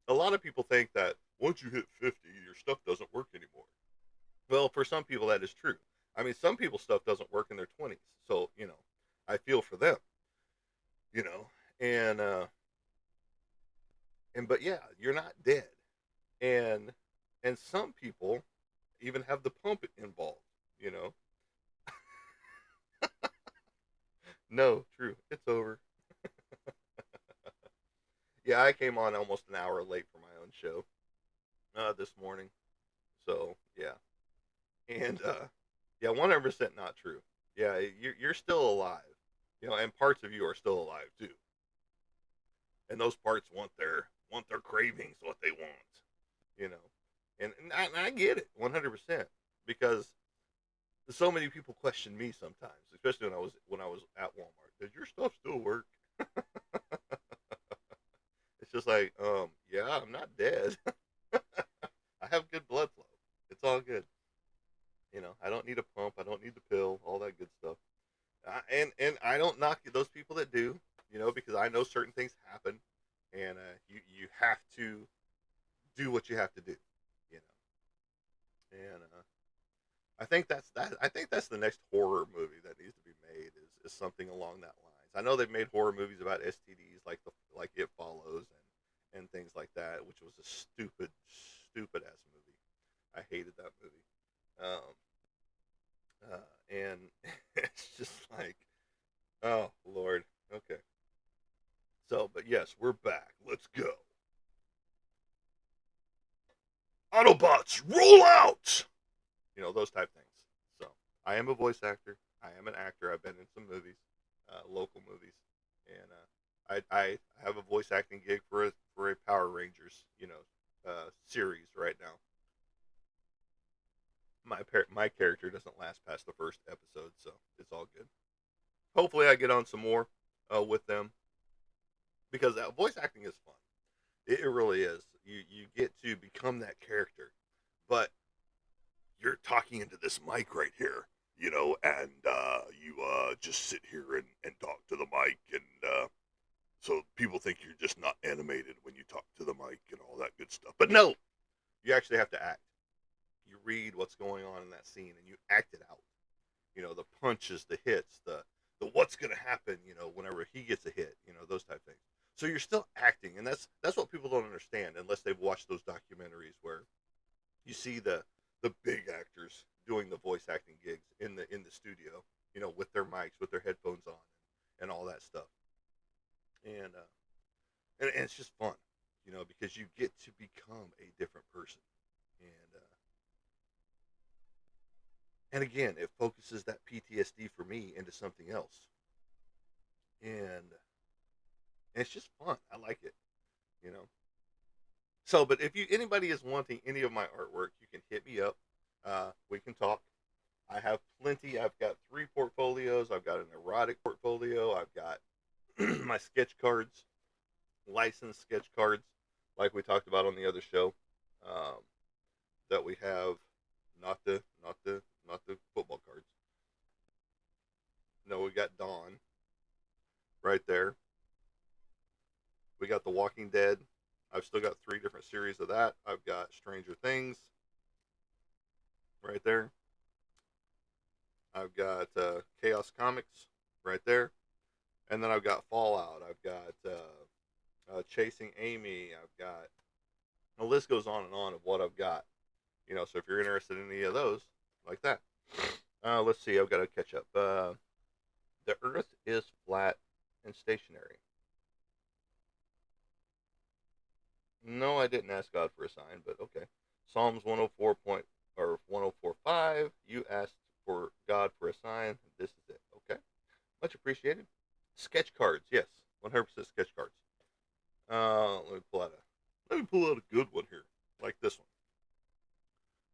A lot of people think that once you hit 50, your stuff doesn't work anymore. Well, for some people, that is true. I mean, some people's stuff doesn't work in their 20s. So, I feel for them, you know, and, uh, but yeah, you're not dead. And, and some people even have the pump involved, you know. No, true. It's over. Yeah, I came on almost an hour late for my own show this morning. So, yeah. And yeah, 100% not true. Yeah, you're still alive, and parts of you are still alive too, and those parts want their cravings, what they want, you know, and I get it 100% because so many people question me sometimes, especially when I was at Walmart. Does your stuff still work? It's just like, yeah, I'm not dead. I have good blood flow. It's all good. I don't need a pump. I don't need the pill. All that good stuff. And I don't knock those people that do, because I know certain things happen, and you have to do what you have to do, you and I think that's the next horror movie that needs to be made is something along that lines. I know they've made horror movies about STDs like It Follows and things like that, which was a stupid ass movie. I hated that movie. And it's just like, oh Lord, okay. So, but yes, we're back. Let's go. Autobots, roll out! Those type things. So, I am a voice actor. I am an actor. I've been in some movies, local movies, and I have a voice acting gig for a Power Rangers, series right now. My character doesn't last past the first episode, so it's all good. Hopefully, I get on some more with them because voice acting is fun. It really is. You get to become that character, but you're talking into this mic right here, and you just sit here and talk to the mic, and so people think you're just not animated when you talk to the mic and all that good stuff. But no, you actually have to act. You read what's going on in that scene and you act it out. The punches, the hits, the what's going to happen, whenever he gets a hit, those type of things. So you're still acting, and that's what people don't understand unless they've watched those documentaries where you see the big actors doing the voice acting gigs in the studio, with their mics, with their headphones on, and all that stuff. And it's just fun, because you get to become a different person. And And again, it focuses that PTSD for me into something else, and it's just fun. I like it, you know. So, but if you anybody is wanting any of my artwork, you can hit me up. We can talk. I have plenty. I've got 3 portfolios. I've got an erotic portfolio. I've got my sketch cards, licensed sketch cards, like we talked about on the other show. Um, that we have, not the football cards. No, we got Dawn right there. We got The Walking Dead. I've still got 3 different series of that. I've got Stranger Things right there. I've got Chaos Comics right there, and then I've got Fallout. I've got Chasing Amy. I've got the list goes on and on of what I've got. So if you're interested in any of those, like that. Let's see. I've got to catch up. The Earth is flat and stationary. No, I didn't ask God for a sign, but okay. Psalms 104 point or 1045. You asked for God for a sign. This is it. Okay, much appreciated. Sketch cards, yes, 100% sketch cards. Let me pull out a good one here, like this one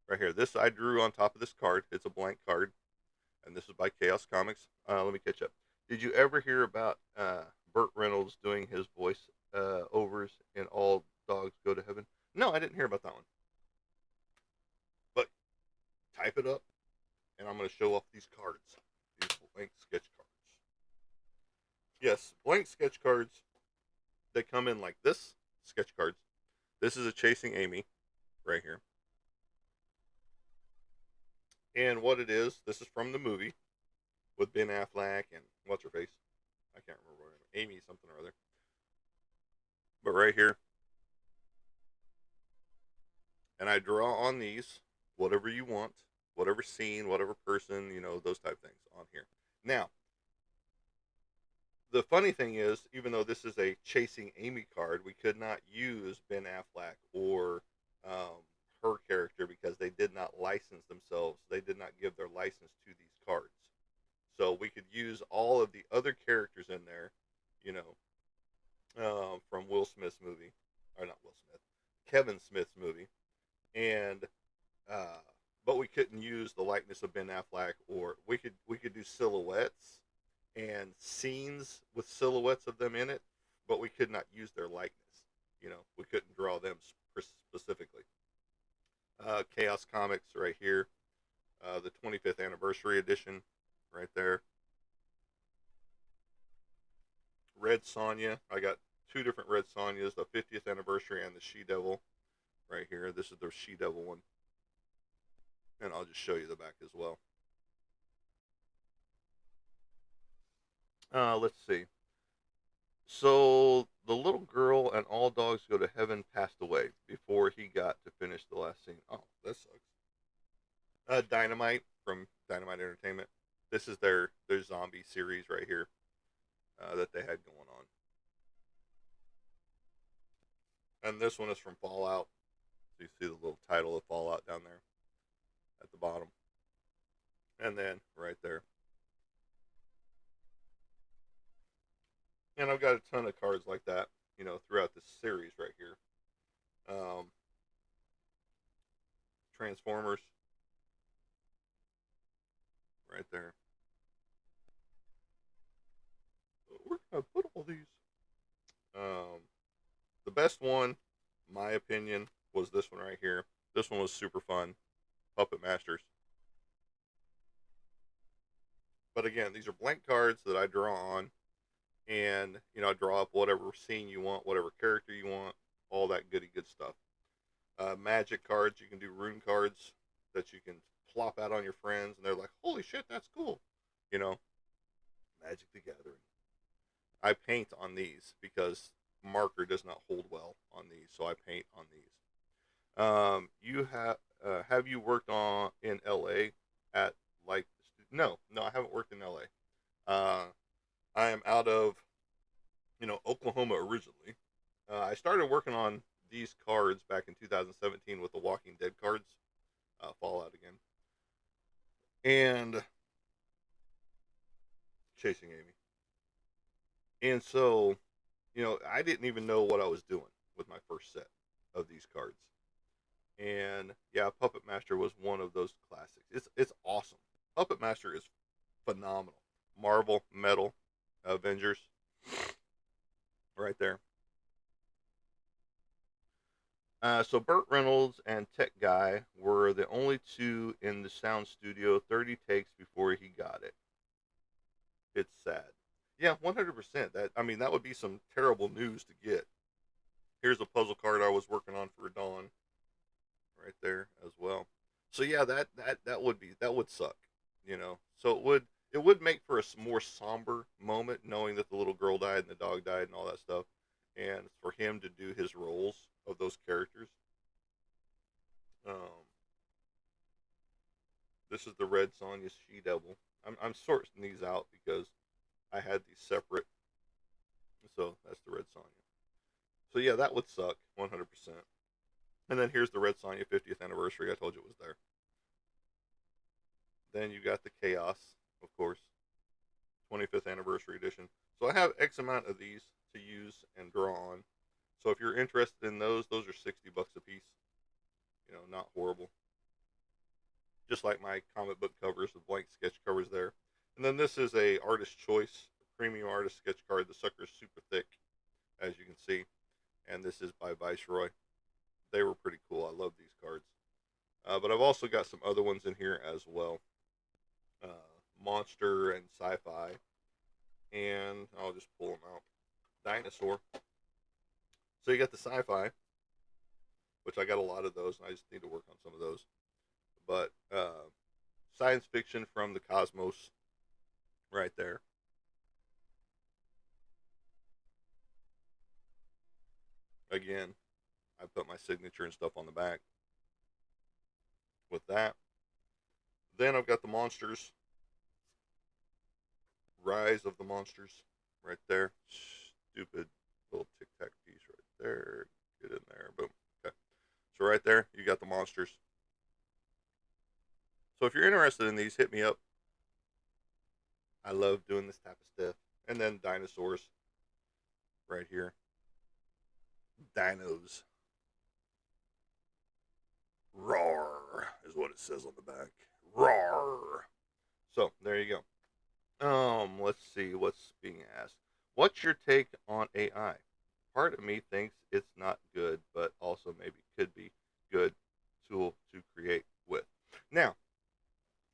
right here. This I drew on top of this card. It's a blank card, and this is by Chaos Comics. Let me catch up. Did you ever hear about Burt Reynolds doing his voice overs in All Dogs Go to Heaven? No, I didn't hear about that one. But type it up, and I'm going to show off these cards, these blank sketch cards. Yes, blank sketch cards. They come in like this sketch cards. This is a Chasing Amy right here. And what it is, this is from the movie with Ben Affleck and what's her face? I can't remember what her name, Amy something or other. But right here, and I draw on these whatever you want, whatever scene, whatever person, those type things on here. Now, the funny thing is, even though this is a Chasing Amy card, we could not use Ben Affleck or her character because they did not license themselves. They did not give their license to these cards. So we could use all of the other characters in there, you know, from Will Smith's movie, or not Will Smith, Kevin Smith's movie, and uh, but we couldn't use the likeness of Ben Affleck, or we could do silhouettes and scenes with silhouettes of them in it, but we could not use their likeness. We couldn't draw them specifically. Chaos Comics right here, the 25th anniversary edition, right there. Red Sonja, I got 2 different Red Sonjas, the 50th anniversary and the She Devil, right here. This is the She Devil one, and I'll just show you the back as well. Let's see. So the little girl and All Dogs Go to Heaven passed away before he got to finish the last scene. Oh, that sucks. Dynamite from Dynamite Entertainment. This is their zombie series right here that they had going on, and this one is from Fallout. So you see the little title of Fallout down there at the bottom, and then right there. And I've got a ton of cards like that, throughout this series right here. Um, Transformers, right there. Where can I put all these? Um, the best one, my opinion, was this one right here. This one was super fun. Puppet Masters. But again, these are blank cards that I draw on, and I draw up whatever scene you want, whatever character you want, all that goody good stuff. Magic cards, you can do rune cards that you can plop out on your friends, and they're like, "Holy shit, that's cool!" You know, Magic the Gathering. I paint on these because marker does not hold well on these, so I paint on these. You have you worked on in LA at like no, I haven't worked in LA. I am out of Oklahoma originally. I started working on these cards back in 2017 with the Walking Dead cards, Fallout again, and Chasing Amy. And so, I didn't even know what I was doing with my first set of these cards. And yeah, Puppet Master was one of those classics. It's awesome. Puppet Master is phenomenal. Marvel, Metal, Avengers, right there. So Burt Reynolds and Tech Guy were the only two in the sound studio 30 takes before he got it. It's sad. Yeah, 100%. That would be some terrible news to get. Here's a puzzle card I was working on for Dawn, right there as well. So yeah, that would suck, So it would make for a more somber moment knowing that the little girl died and the dog died and all that stuff, and for him to do his roles of those characters. Um, this is the Red Sonja She Devil. I'm sorting these out because I had these separate. So that's the Red Sonja. So yeah, that would suck 100%. And then here's the Red Sonja 50th anniversary. I told you it was there. Then you got the Chaos, of course, 25th anniversary edition. So I have X amount of these to use and draw on. So if you're interested in those are $60 a piece. Not horrible. Just like my comic book covers, the blank sketch covers there. And then this is a artist choice, premium artist sketch card. The sucker's super thick, as you can see. And this is by Viceroy. They were pretty cool. I love these cards. But I've also got some other ones in here as well. Uh, Monster and Sci-Fi. And I'll just pull them out. Dinosaur. So you got the Sci-Fi, which I got a lot of those, and I just need to work on some of those. But science fiction from the cosmos, right there. Again, I put my signature and stuff on the back with that. Then I've got the monsters, Rise of the Monsters, right there. Stupid little tic tac piece right there. Get in there, boom. Okay. So right there, you got the monsters. So if you're interested in these, hit me up. I love doing this type of stuff. And then dinosaurs, right here. Dinos. Roar is what it says on the back. Roar. So there you go. Let's see what's being asked. What's your take on AI? Part of me thinks it's not good, but also maybe could be good tool to create with. Now,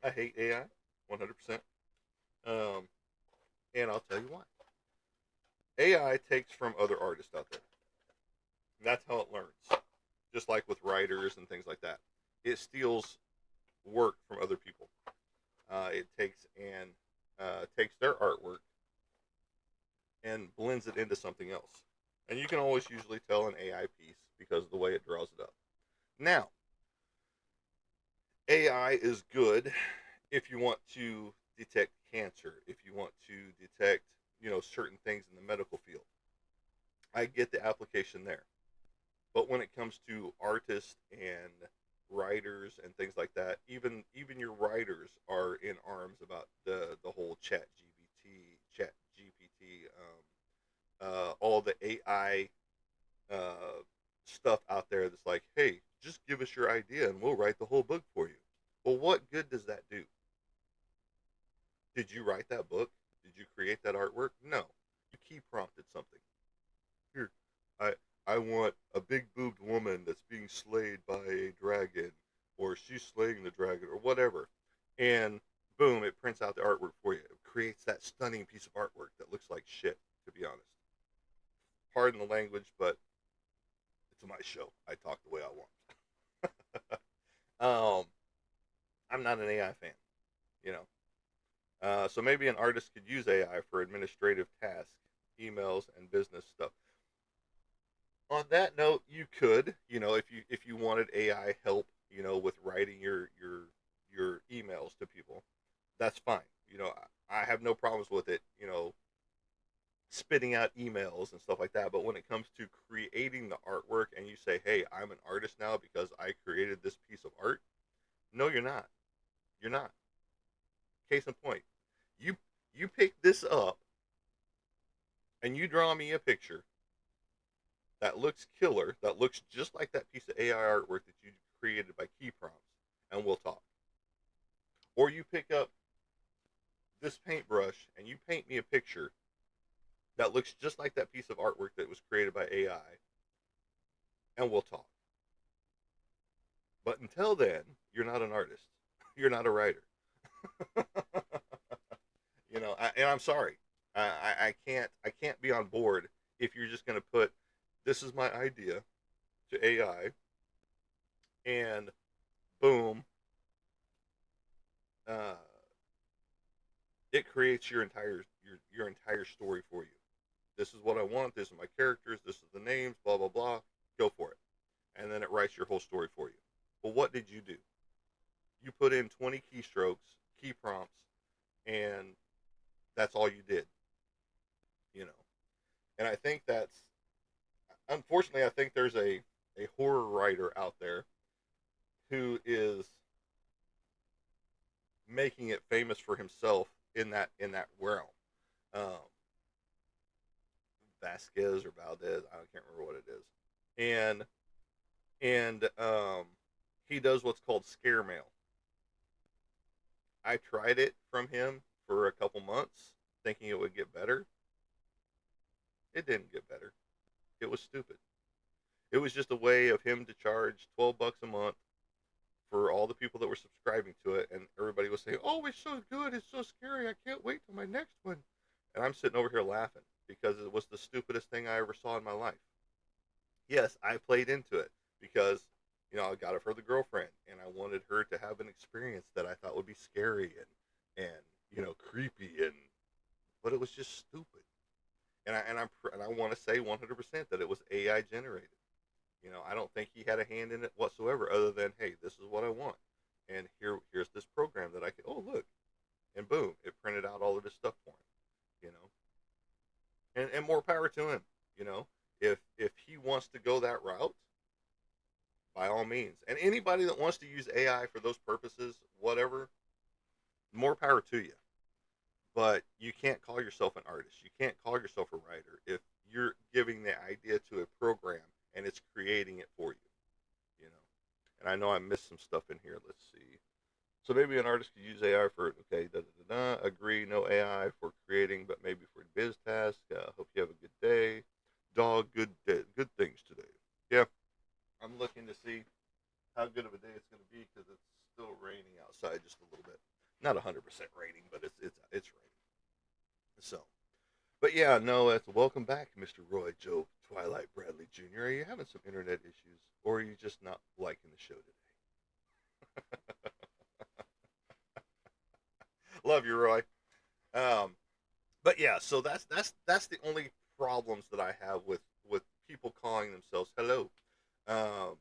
I hate AI 100%. Um, and I'll tell you why. AI takes from other artists out there. And that's how it learns. Just like with writers and things like that. It steals work from other people. It takes their artwork and blends it into something else. And you can always usually tell an AI piece because of the way it draws it up. Now, AI is good if you want to detect cancer, if you want to detect, certain things in the medical field. I get the application there. But when it comes to artists and writers and things like that, even your writers are in arms about the whole chat GPT, all the AI uh, stuff out there that's like, hey, just give us your idea and we'll write the whole book for you. Well, what good does that do? Did you write that book? Did you create that artwork? No. You key prompted something. Here, I I want a big boobed woman that's being slayed by a dragon, or she's slaying the dragon, or whatever. And boom, it prints out the artwork for you. It creates that stunning piece of artwork that looks like shit, to be honest. Pardon the language, but it's my show. I talk the way I want. I'm not an AI fan, you know. So maybe an artist could use AI for administrative tasks, emails, and business stuff. On that note, you could, if you wanted AI help, with writing your emails to people, that's fine. I have no problems with it. Spitting out emails and stuff like that. But when it comes to creating the artwork, and you say, "Hey, I'm an artist now because I created this piece of art," no, you're not. You're not. Case in point, you you pick this up and you draw me a picture that looks killer, that looks just like that piece of AI artwork that you created by key prompts, and we'll talk. Or you pick up this paintbrush and you paint me a picture that looks just like that piece of artwork that was created by AI, and we'll talk. But until then, you're not an artist. You're not a writer. And I'm sorry. I can't be on board if you're just going to put this is my idea to AI and boom, uh, it creates your entire story for you. This is what I want. This are my characters. This is the names. Blah blah blah. Go for it, and then it writes your whole story for you. Well, what did you do? You put in 20 keystrokes, key prompts, and that's all you did. You know, and I think that's unfortunately I think there's a horror writer out there who is making it famous for himself in that realm. Um, Vasquez or Valdez, I can't remember what it is, and he does what's called scare mail. I tried it from him for a couple months, thinking it would get better. It didn't get better. It was stupid. It was just a way of him to charge $12 a month for all the people that were subscribing to it, and everybody was saying, "Oh, it's so good, it's so scary, I can't wait till my next one." And I'm sitting over here laughing because it was the stupidest thing I ever saw in my life. Yes, I played into it because I got it for the girlfriend, and I wanted her to have an experience that I thought would be scary and creepy, but it was just stupid. And I want to say 100% that it was AI generated. I don't think he had a hand in it whatsoever, other than, hey, this is what I want, and here's this program that I can. Oh, look, and boom, it printed out all of his stuff for him. You know, and more power to him. You know, if he wants to go that route, by all means. And anybody that wants to use AI for those purposes, whatever, more power to you. But you can't call yourself an artist. You can't call yourself a writer if you're giving the idea to a program and it's creating it for you. You know. And I know I missed some stuff in here. Let's see. So maybe an artist could use AI for okay, da da da da. Agree, no AI for creating, but maybe for biz task. Hope you have a good day. Dog, good day, good things today. Yeah, I'm looking to see how good of a day it's going to be because it's still raining outside just a little bit. Not 100% raining, but it's raining. So, but yeah, no, it's welcome back, Mr. Roy Joe Twilight Bradley Jr. Are you having some internet issues, or are you just not liking the show today? Love you, Roy. Um, but yeah, so that's the only problems that I have with people calling themselves um,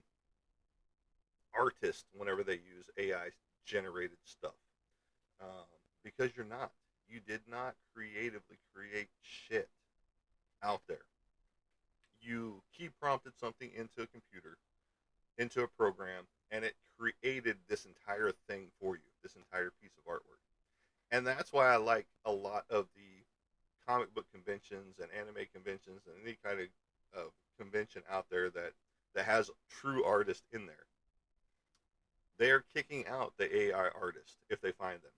artists whenever they use AI generated stuff. Um, because you're not. You did not creatively create shit out there. You key prompted something into a computer, into a program, and it created this entire thing for you, this entire piece of artwork. And that's why I like a lot of the comic book conventions and anime conventions and any kind of convention out there that has true artists in there. They're kicking out the AI artist if they find them.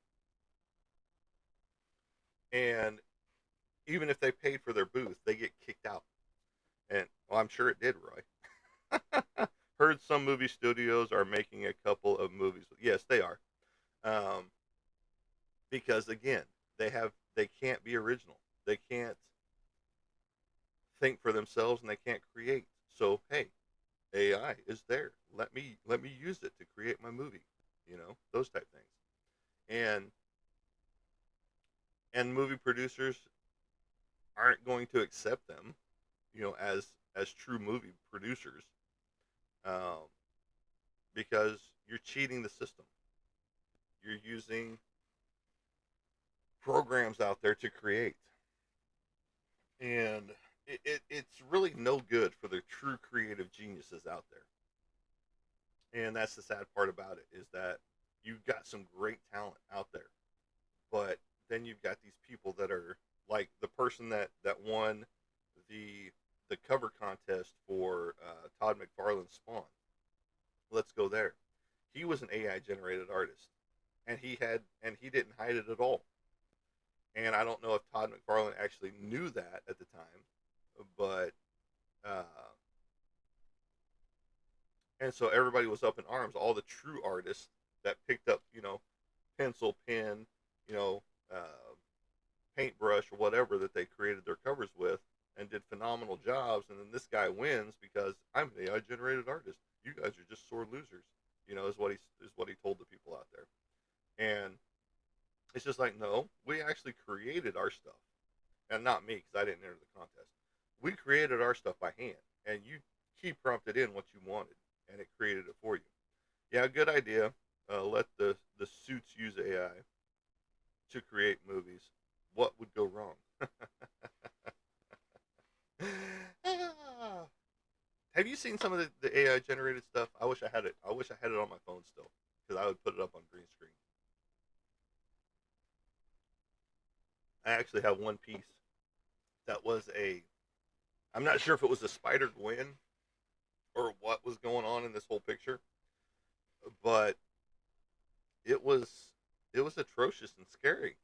And even if they paid for their booth, they get kicked out. And well, I'm sure it did, Roy. Heard some movie studios are making a couple of movies. Yes, they are. Um, because again, they can't be original. They can't think for themselves and they can't create. So hey, AI is there. Let me use it to create my movie. Those type things. And and movie producers aren't going to accept them, as true movie producers, um, because you're cheating the system. You're using programs out there to create, and it's really no good for the true creative geniuses out there. And that's the sad part about it is that you've got some great talent out there, But then you've got these people that are like the person that won the the cover contest for Todd McFarlane's Spawn. Let's go there. He was an AI generated artist, and he didn't hide it at all. And I don't know if Todd McFarlane actually knew that at the time, but uh, and so everybody was up in arms. All the true artists that picked up, pencil, pen, you know, uh, paintbrush or whatever that they created their covers with, and did phenomenal jobs. And then this guy wins because I'm an AI generated artist. You guys are just sore losers. Is what he told the people out there. And it's just like, no, we actually created our stuff, and not me because I didn't enter the contest. We created our stuff by hand, and you key prompted in what you wanted, and it created it for you. Yeah, good idea. Let the suits use AI to create movies. What would go wrong? Have you seen some of the AI generated stuff? I wish I had it. I wish I had it on my phone still, because I would put it up on green screen. I actually have one piece that was a. I'm not sure if it was a Spider Gwen or what was going on in this whole picture, but it was it was atrocious and scary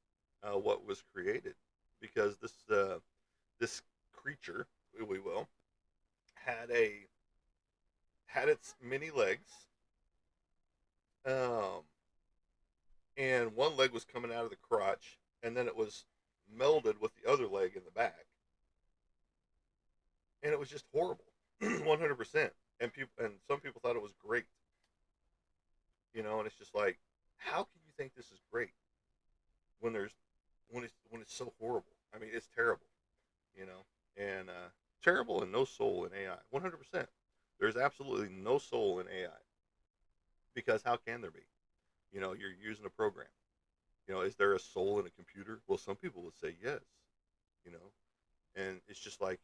what was created, because this creature, we will, had a had its many legs, um, and one leg was coming out of the crotch, and then it was melded with the other leg in the back, and it was just horrible, 100%. And some people thought it was great, and it's just like, how can you think this is great when there's when it's so horrible? I mean, it's terrible, you know, and terrible and no soul in AI, 100%. There's absolutely no soul in AI, because how can there be? You're using a program. Is there a soul in a computer? Well, some people would say yes. You know, and it's just like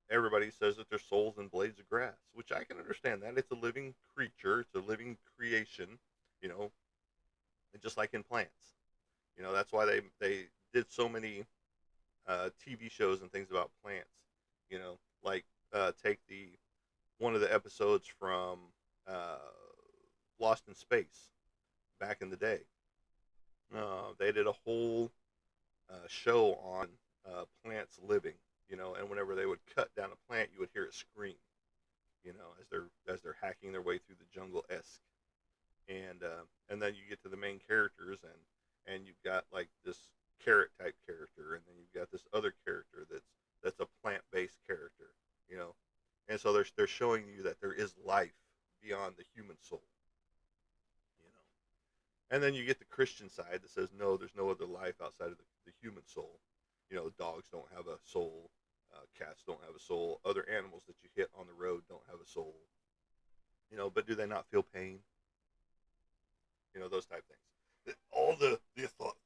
everybody says that there's souls in blades of grass, which I can understand that it's a living creature, it's a living creation. You know, and just like in plants. That's why they did so many TV shows and things about plants. Like take the one of the episodes from uh, Lost in Space back in the day. They did a whole show on plants living. And whenever they would cut down a plant, you would hear it scream. As they're hacking their way through the jungle esque, and then you get to the main characters, and you've got like this carrot type character, and then you've got this other character that's a plant based character. You know, and so they're showing you that there is life beyond the human soul. You know, and then you get the Christian side that says no, there's no other life outside of the human soul. Dogs don't have a soul. Cats don't have a soul. Other animals that you hit on the road don't have a soul. But do they not feel pain? Those type things. All the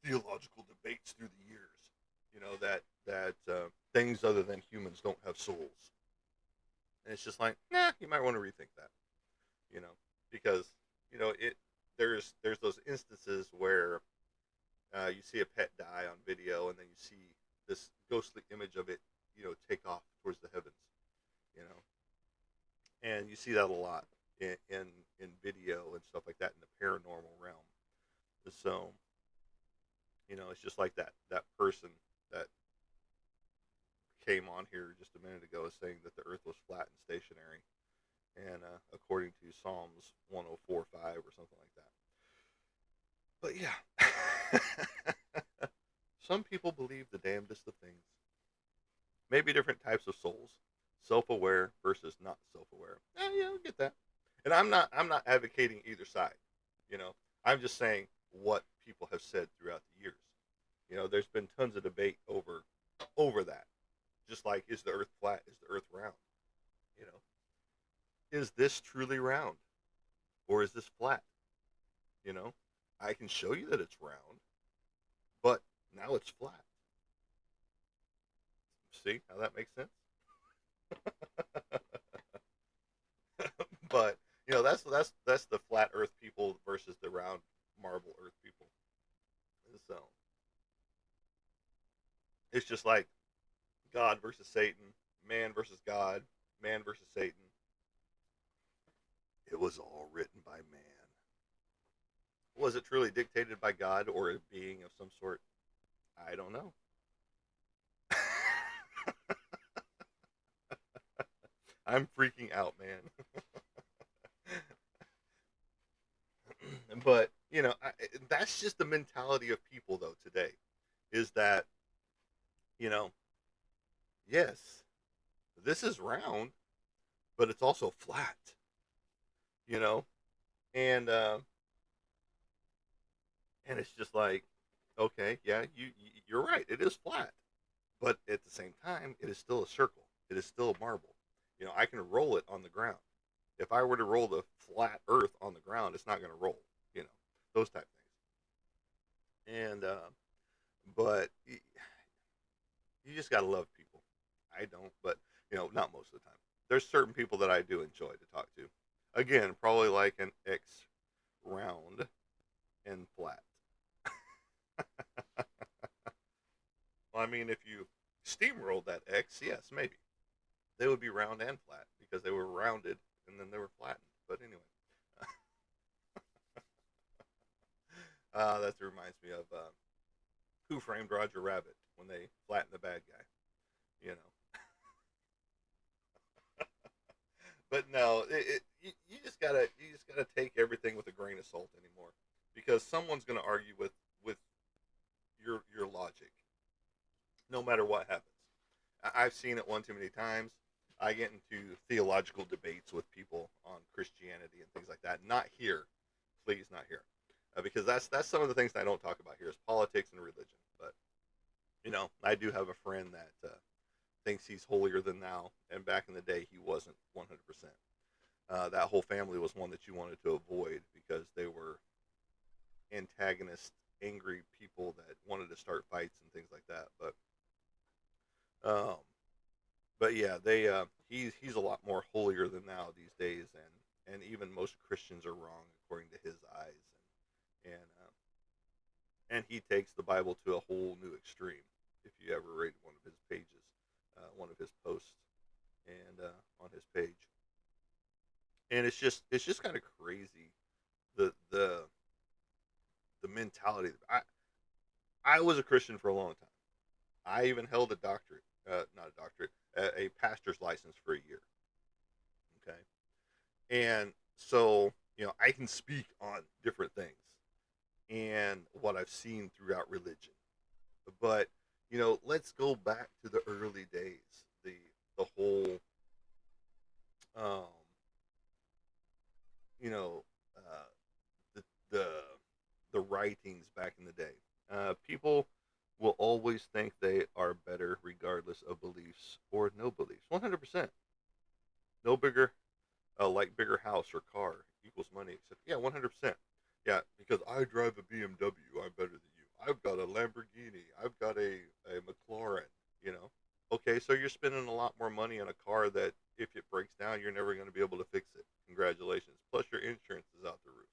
theological debates through the years. That things other than humans don't have souls, and it's just like, nah, you might want to rethink that. You know, because it there's those instances where you see a pet die on video, and then you see this ghostly image of it, take off towards the heavens. You know, and you see that a lot in video and stuff like that in the paranormal realm. So it's just like that person that came on here just a minute ago is saying that the Earth was flat and stationary, and according to Psalms 104:5 or something like that. But yeah, some people believe the damnedest of things. Maybe different types of souls, self-aware versus not self-aware. Yeah, I get that. And I'm not advocating either side. You know, I'm just saying what people have said throughout the years. There's been tons of debate over that. Just like, is the Earth flat? Is the Earth round? You know, is this truly round, or is this flat? You know, I can show you that it's round, but now it's flat. See how that makes sense? But that's the flat Earth people versus the round marble Earth people. So it's just like God versus Satan, man versus God, man versus Satan. It was all written by man. Was it truly dictated by God or a being of some sort? I don't know. I'm freaking out, man. But that's just the mentality of people though today. Is that you know, yes, this is round, but it's also flat. You know, and and it's just like, okay, yeah, you're right. It is flat, but at the same time, it is still a circle. It is still a marble. I can roll it on the ground. If I were to roll the flat Earth on the ground, it's not going to roll. You know, those type things. And but you just gotta love people. I don't, but not most of the time. There's certain people that I do enjoy to talk to. Again, probably like an X round and flat. Well, I mean, if you steamrolled that X, yes, maybe they would be round and flat because they were rounded and then they were flattened. But anyway, that reminds me of Who Framed Roger Rabbit when they flattened the bad guy. You know, but no, you just gotta take everything with a grain of salt anymore, because someone's gonna argue with your logic, no matter what happens. I've seen it one too many times. I get into theological debates with people on Christianity and things like that. Not here, please, not here, because that's some of the things that I don't talk about here is politics and religion. But I do have a friend that thinks he's holier than thou, and back in the day, he wasn't 100%. That whole family was one that you wanted to avoid because they were antagonist, angry people that wanted to start fights and things like that. Um, but yeah, he's a lot more holier than thou these days, and even most Christians are wrong according to his eyes, and he takes the Bible to a whole new extreme. If you ever read one of his pages, one of his posts, and on his page, and it's just kind of crazy the the mentality. I was a Christian for a long time. I even held a doctorate, not a doctorate, a pastor's license for a year. Okay, and so I can speak on different things and what I've seen throughout religion. But let's go back to the early days, the whole um, you know uh, the the the writings back in the day. People will always think they are better regardless of beliefs or no beliefs. 100%. No bigger, like bigger house or car equals money, etc. Yeah, 100%. Yeah, because I drive a BMW, I'm better than you. I've got a Lamborghini. I've got a McLaren. You know. Okay, so you're spending a lot more money on a car that if it breaks down, you're never going to be able to fix it. Congratulations. Plus, your insurance is out the roof.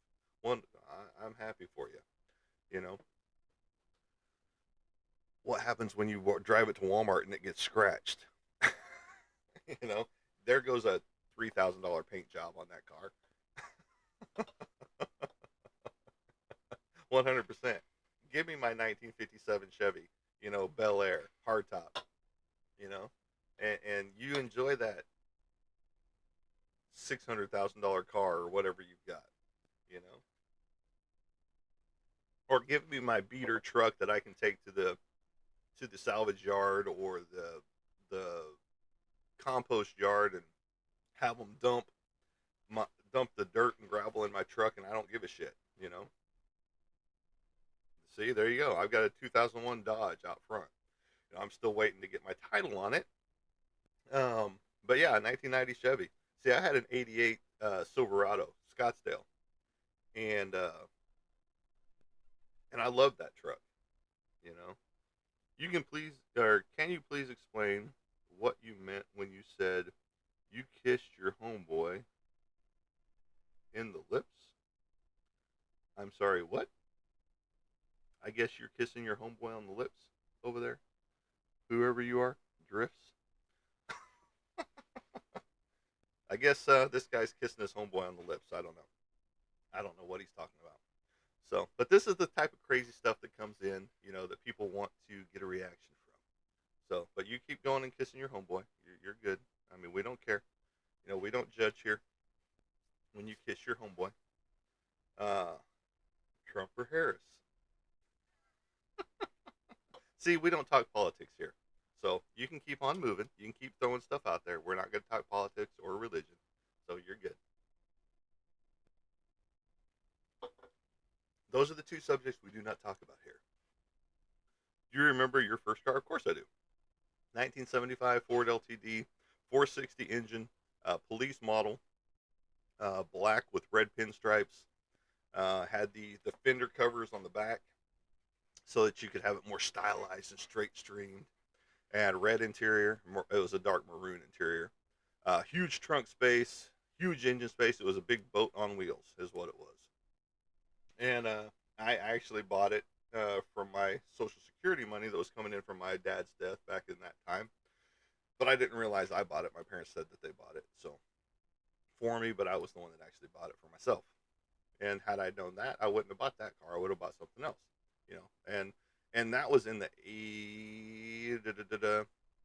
I'm happy for you. You know, what happens when you drive it to Walmart and it gets scratched? you know, there goes a $3,000 paint job on that car. 100%. Give me my 1957 Chevy, Bel Air, hardtop, you know, and you enjoy that $600,000 car or whatever you've got, you know, or give me my beater truck that I can take to the salvage yard or the compost yard and have them dump the dirt and gravel in my truck, and I don't give a shit. See, there you go. I've got a 2001 Dodge out front. I'm still waiting to get my title on it. But yeah, 1990 Chevy. See, I had an '88 Silverado Scottsdale, and I loved that truck. You know, can you please explain what you meant when you said you kissed your homeboy in the lips? I'm sorry, what? I guess you're kissing your homeboy on the lips over there, whoever you are, drifts. I guess this guy's kissing his homeboy on the lips. I don't know. I don't know what he's talking about. So, but this is the type of crazy stuff that comes in, that people want to get a reaction from. So, but you keep going and kissing your homeboy. You're good. I mean, we don't care. We don't judge here when you kiss your homeboy. Uh, Trump or Harris? See, we don't talk politics here. So you can keep on moving. You can keep throwing stuff out there. We're not going to talk politics or religion. So you're good. Those are the two subjects we do not talk about here. Do you remember your first car? Of course I do. 1975 Ford LTD, 460 engine, police model, black with red pinstripes. Had the fender covers on the back so that you could have it more stylized and straight streamed. And red interior. It was a dark maroon interior. Huge trunk space, huge engine space. It was a big boat on wheels, is what it was. And I actually bought it from my Social Security money that was coming in from my dad's death back in that time. But I didn't realize I bought it. My parents said that they bought it so for me, but I was the one that actually bought it for myself. And had I known that, I wouldn't have bought that car. I would have bought something else, And that was in the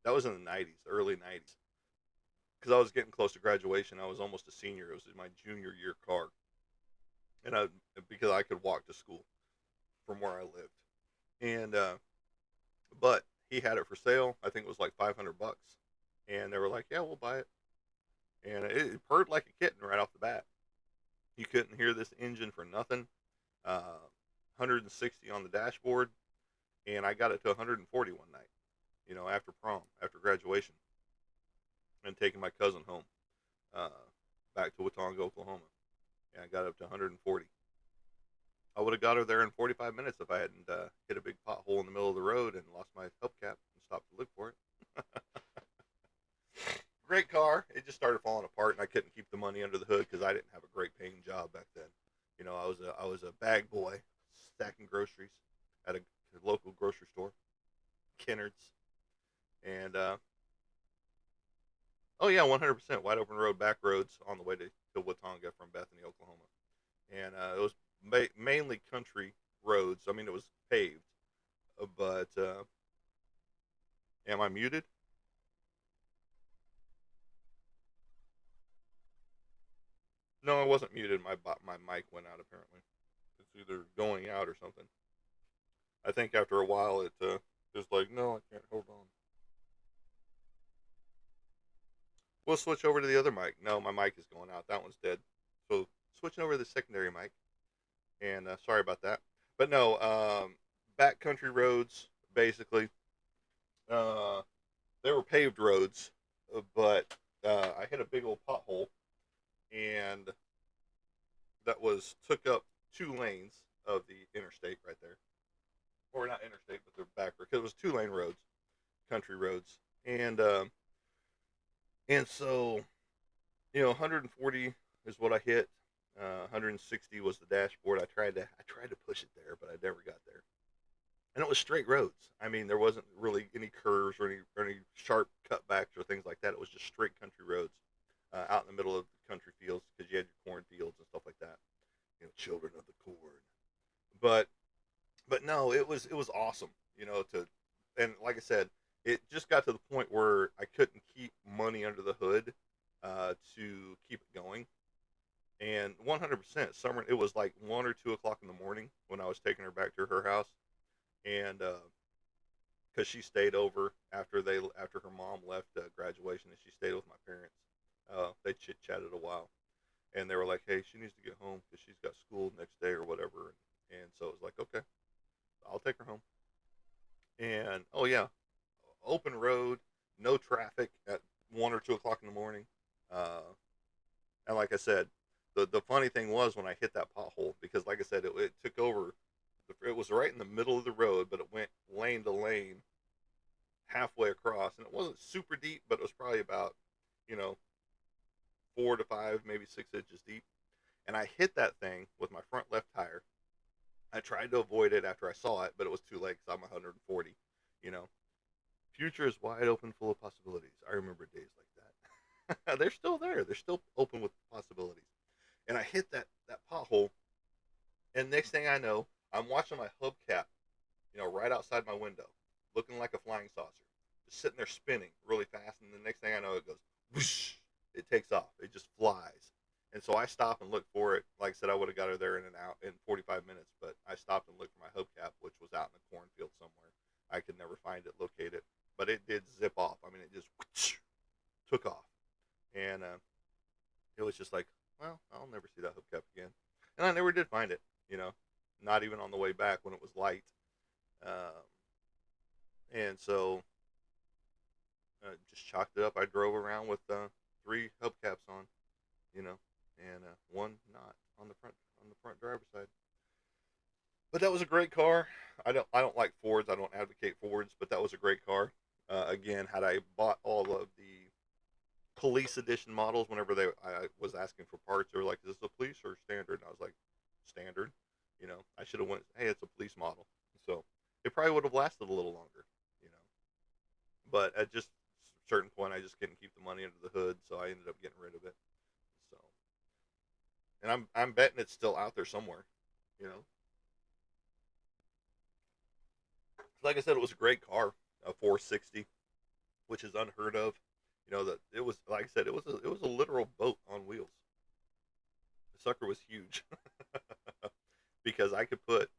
that was in the 90s, early 90s, because I was getting close to graduation. I was almost a senior. It was my junior year car, and because I could walk to school from where I lived, and but he had it for sale. I think it was like $500, and they were like, "Yeah, we'll buy it," and it purred like a kitten right off the bat. You couldn't hear this engine for nothing. 160 on the dashboard, and I got it to 140 one night. After prom, after graduation, and taking my cousin home, uh, back to Watonga, Oklahoma. And I got up to 140. I would have got her there in 45 minutes if I hadn't hit a big pothole in the middle of the road and lost my hubcap and stopped to look for it. Great car. It just started falling apart, and I couldn't keep the money under the hood because I didn't have a great paying job back then. I was a bag boy stacking groceries at a local grocery store, Kennard's, and oh yeah, 100% wide open road, back roads on the way to Watonga from Bethany, Oklahoma, and it was mainly country roads. I mean, it was paved, but am I muted? No, I wasn't muted. My mic went out apparently. It's either going out or something. I think after a while it just like no, I can't hold on. We'll switch over to the other mic. No, my mic is going out. That one's dead. So switching over to the secondary mic. And sorry about that. But no, backcountry roads basically. Uh, they were paved roads, but I hit a big old pothole, and that was took up 2 lanes of the interstate right there, or not interstate, but the back road. Because it was 2 lane roads, country roads, and so 140 is what I hit. 160 was the dashboard. I tried to push it there, but I never got there. And it was straight roads. I mean, there wasn't really any curves or any sharp cutbacks or things like that. It was just straight country roads out in the middle of the country fields because you had your cornfields and stuff like that. Children of the corn. But no, it was awesome. And like I said, it just got to the point where I couldn't keep money under the hood to keep it going. And 100% summer, it was like 1 or 2 o'clock in the morning when I was taking her back to her house, and because she stayed over after her mom left graduation, and she stayed with my parents. They chit chatted a while, and they were like, "Hey, she needs to get home because she's got school next day or whatever." And so it was like, "Okay, I'll take her home." And oh yeah, open road, no traffic at 1 or 2 o'clock in the morning. Uh, and like I said, the funny thing was when I hit that pothole, because like I said, it took over. It was right in the middle of the road, but it went lane to lane halfway across, and it wasn't super deep, but it was probably about you know 4 to 5, maybe 6 inches deep. And I hit that thing with my front left tire, I tried to avoid it after I saw it, but it was too late because I'm 140. You know, future is wide open, full of possibilities. I remember days like that. They're still there. They're still open with possibilities. And I hit that pothole, and next thing I know, I'm watching my hubcap, right outside my window, looking like a flying saucer, just sitting there spinning really fast. And the next thing I know, it goes whoosh. It takes off. It just flies. And so I stop and look for it. Like I said, I would have got her there in an hour, in 45 minutes, but I stopped and looked for my hubcap, which was out in a cornfield somewhere. I could never find it, locate it, but it did zip off. I mean, it just whoosh, took off, and it was just like, well, I'll never see that hubcap again. And I never did find it. You know, not even on the way back when it was light. Um, and so just chalked it up. I drove around with three hubcaps on, you know, and one not on the front driver's side. But that was a great car. I don't like Fords. I don't advocate Fords, but that was a great car. Again, had I bought all of the police edition models, whenever I was asking for parts, they were like, "Is this a police or standard?" And I was like, "Standard." I should have went, "Hey, it's a police model." So it probably would have lasted a little longer. You know, but at just a certain point, I just couldn't keep the money under the hood, so I ended up getting rid of it. So, and I'm betting it's still out there somewhere. You know, like I said, it was a great car, a 460, which is unheard of. That it was, like I said, it was a literal boat on wheels. The sucker was huge because I could put,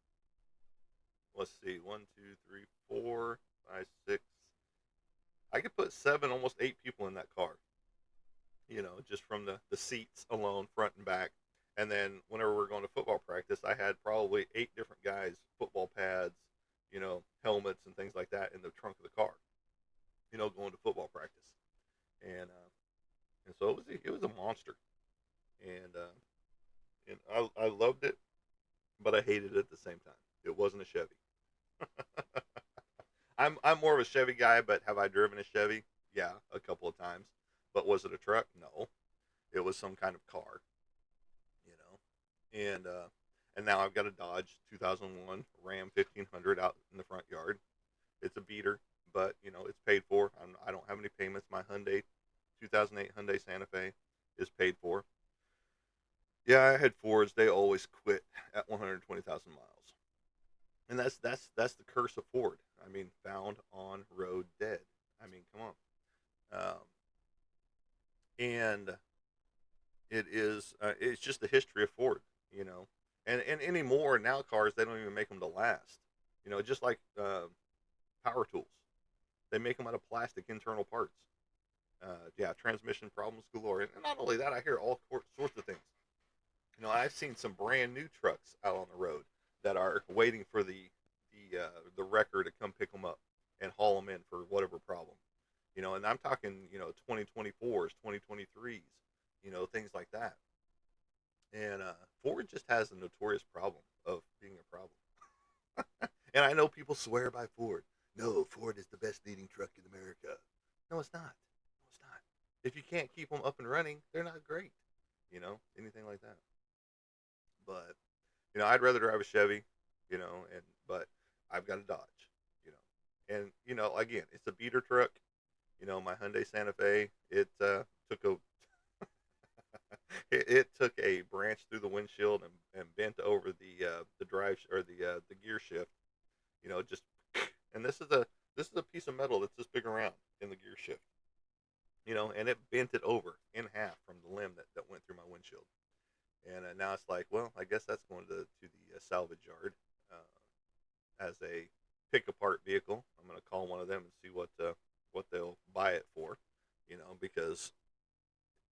let's see, one, two, three, four, five, six. I could put seven, almost eight people in that car. Just from the seats alone, front and back. And then whenever we're going to football practice, I had probably eight different guys, football pads, helmets and things like that in the trunk of the car. Going to football practice, and so it was a monster, and I loved it, but I hated it at the same time. It wasn't a Chevy. I'm more of a Chevy guy, but have I driven a Chevy? Yeah, a couple of times. But was it a truck? No, it was some kind of car. And now I've got a Dodge 2001 Ram 1500 out in the front yard. It's a beater, but it's paid for. I don't have any payments. My Hyundai 2008 Hyundai Santa Fe is paid for. Yeah, I had Fords. They always quit at 120,000 miles, and that's the curse of Ford. I mean, found on road dead. I mean, come on. And it's just the history of Ford, you know. And anymore now cars they don't even make them to last. Just like power tools, they make them out of plastic internal parts. Yeah, transmission problems galore. And not only that, I hear all sorts of things. I've seen some brand new trucks out on the road that are waiting for the wrecker to come pick them up and haul them in for whatever problem. And I'm talking 2024s, 2023s, things like that. And Ford just has a notorious problem of being a problem. And I know people swear by Ford. No, Ford is the best leading truck in America. No, it's not. No, it's not. If you can't keep them up and running, they're not great. Anything like that. But I'd rather drive a Chevy. But I've got a Dodge. And again, it's a beater truck. My Hyundai Santa Fe. It took a it took a branch through the windshield and bent over the drive or the gear shift. Just and this is a piece of metal that's this big around in the gear shift. And it bent it over in half from the limb that went through my windshield. And now it's like, well, I guess that's going to the salvage yard as a pick apart vehicle. I'm going to call one of them and see what they'll buy it for. Because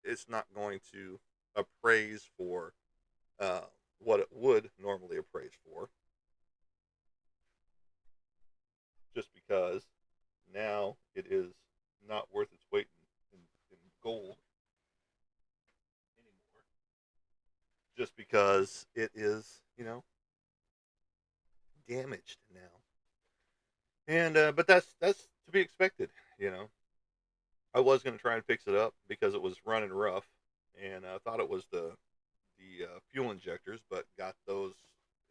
it's not going to appraise for uh, what it would normally appraise for, just because now it is not worth its weight in gold anymore. Just because it is, damaged now, and but that's to be expected. You know, I was going to try and fix it up because it was running rough, and I thought it was the fuel injectors, but got those.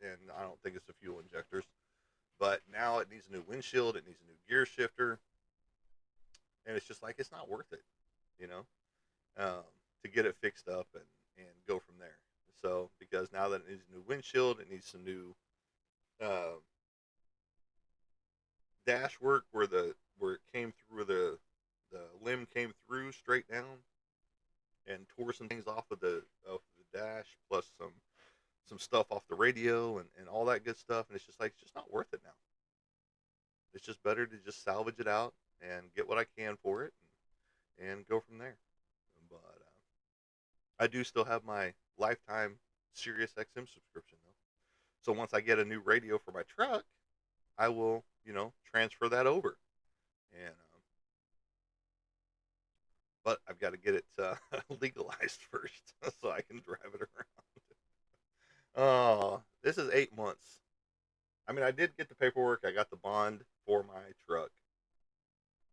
and I don't think it's the fuel injectors. But now it needs a new windshield, it needs a new gear shifter, and it's just like it's not worth it, you know, um, to get it fixed up and go from there. So because now that it needs a new windshield, it needs some new uh, dash work where it came through the limb came through straight down and tore some things off the dash, plus some stuff off the radio and all that good stuff. And it's just like it's just not worth it now. It's just better to just salvage it out and get what I can for it and go from there. But I do still have my lifetime Sirius XM subscription though. So once I get a new radio for my truck, I will, transfer that over. And but I've got to get it legalized first so I can drive it around. Oh, this is 8 months. I mean, I did get the paperwork. I got the bond for my truck,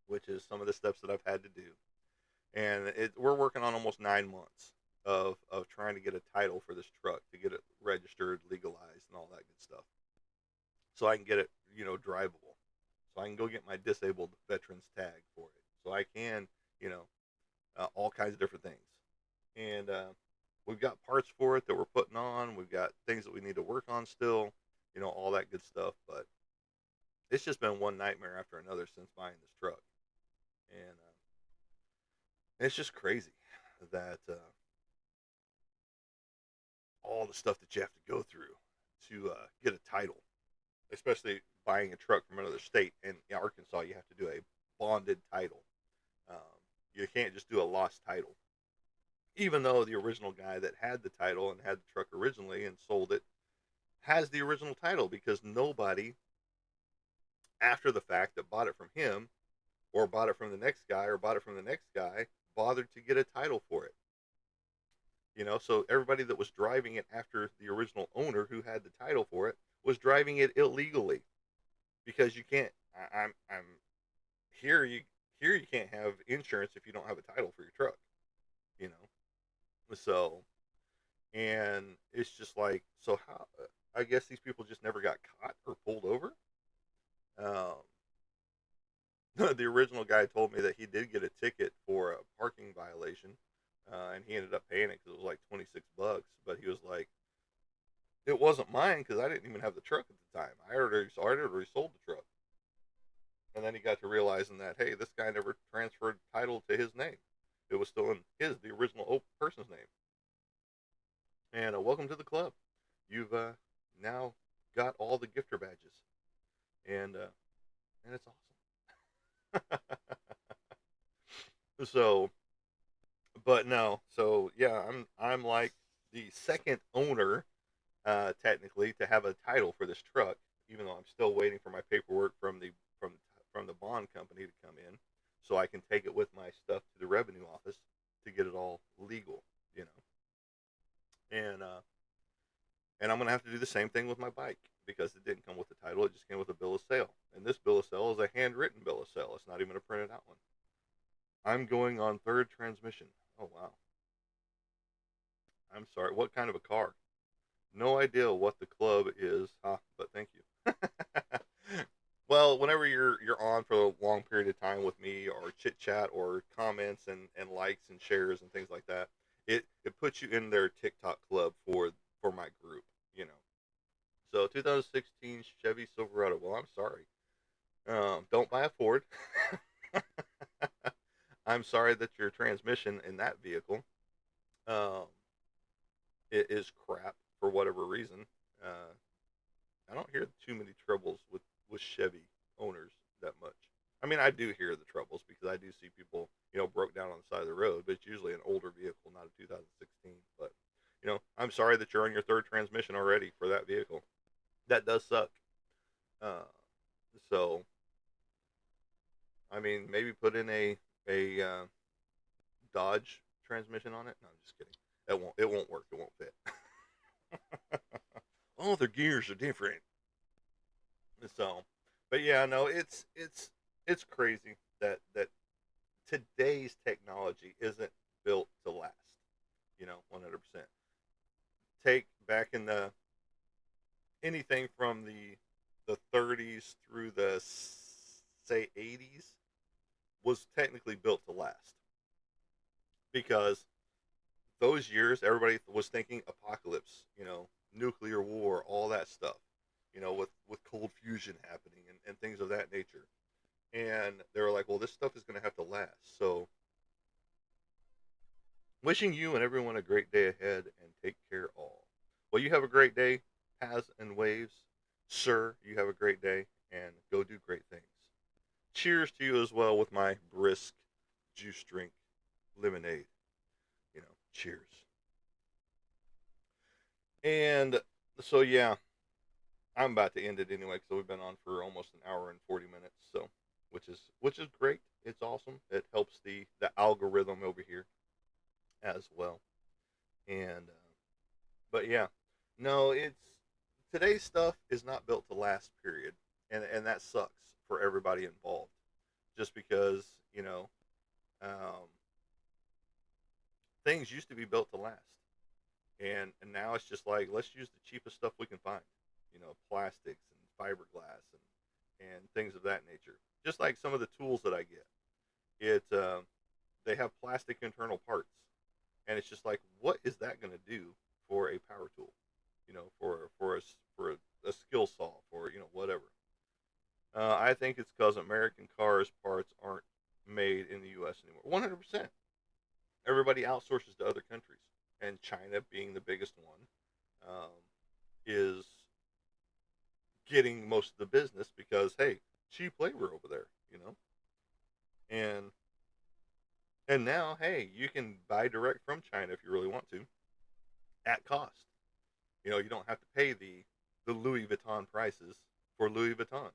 which is some of the steps that I've had to do. And we're working on almost 9 months of trying to get a title for this truck to get it registered, legalized, and all that good stuff, so I can get it, drivable, so I can go get my disabled veterans tag for it, so I can, you know, all kinds of different things. And we've got parts for it that we're putting on. We've got things that we need to work on still, all that good stuff. But it's just been one nightmare after another since buying this truck, and it's just crazy that all the stuff that you have to go through to get a title, especially buying a truck from another state. In Arkansas, you have to do a bonded title. Um, you can't just do a lost title, even though the original guy that had the title and had the truck originally and sold it has the original title, because nobody after the fact that bought it from him or bought it from the next guy or bought it from the next guy bothered to get a title for it. So everybody that was driving it after the original owner who had the title for it was driving it illegally, because you can't. I'm here. You can't have insurance if you don't have a title for your truck. You know, so and it's just like, so how? I guess these people just never got caught or pulled over. Um, the original guy told me that he did get a ticket for a parking violation, and he ended up paying it because it was like $26. But he was like, it wasn't mine because I didn't even have the truck at the time. I already sold the truck. And then he got to realizing that, hey, this guy never transferred title to his name. It was still in the original person's name. And welcome to the club. You've now got all the gifter badges, and it's awesome. So, but no, so yeah, I'm like the second owner, technically, to have a title for this truck, even though I'm still waiting for my paperwork from from the bond company to come in, so I can take it with my stuff to the revenue office to get it all legal, you and I'm gonna have to do the same thing with my bike, because it didn't come with the title; it just came with a bill of sale, and this bill of sale is a handwritten bill of sale. It's not even a printed out one. I'm going on third transmission. Oh wow. I'm sorry. What kind of a car? No idea what the club is, but thank you. Well, whenever you're on for a long period of time with me, or chit chat, or comments and likes and shares and things like that, it puts you in their TikTok club for my group. You know. So 2016 Chevy Silverado. Well, I'm sorry. Don't buy a Ford. I'm sorry that your transmission in that vehicle um, it is crap for whatever reason. Uh, I don't hear too many troubles with Chevy owners that much. I mean, I do hear the troubles because I do see people, broke down on the side of the road, but it's usually an older vehicle, not a 2016. But, I'm sorry that you're on your third transmission already for that vehicle. That does suck. Uh, so, I mean, maybe put in a Dodge transmission on it. No, I'm just kidding. It won't work. It won't fit. All their gears are different. So, but yeah, no, it's crazy that today's technology isn't built to last. 100%. Take back in the anything from the 30s through the say 80s was technically built to last because those years everybody was thinking apocalypse, nuclear war, all that stuff, with cold fusion happening and things of that nature. And they were like, well, this stuff is going to have to last. So, wishing you and everyone a great day ahead and take care all. Well, you have a great day, Paz and Waves. Sir, you have a great day and go do great things. Cheers to you as well with my brisk juice drink lemonade. Cheers. And so, yeah, I'm about to end it anyway because we've been on for almost an hour and 40 minutes. So, which is great. It's awesome. It helps the algorithm over here as well. And but yeah, no, it's today's stuff is not built to last. Period, and that sucks for everybody involved. Just because um, things used to be built to last, and now it's just like let's use the cheapest stuff we can find, plastics and fiberglass and things of that nature. Just like some of the tools that I get, they have plastic internal parts, and it's just like what is that going to do for a power tool, for a skill saw, for whatever. I think it's because American cars parts aren't made in the U.S. anymore. 100%. Everybody outsources to other countries, and China, being the biggest one, is getting most of the business because hey, cheap labor over there, and and now hey, you can buy direct from China if you really want to at cost. You don't have to pay the Louis Vuitton prices for Louis Vuitton.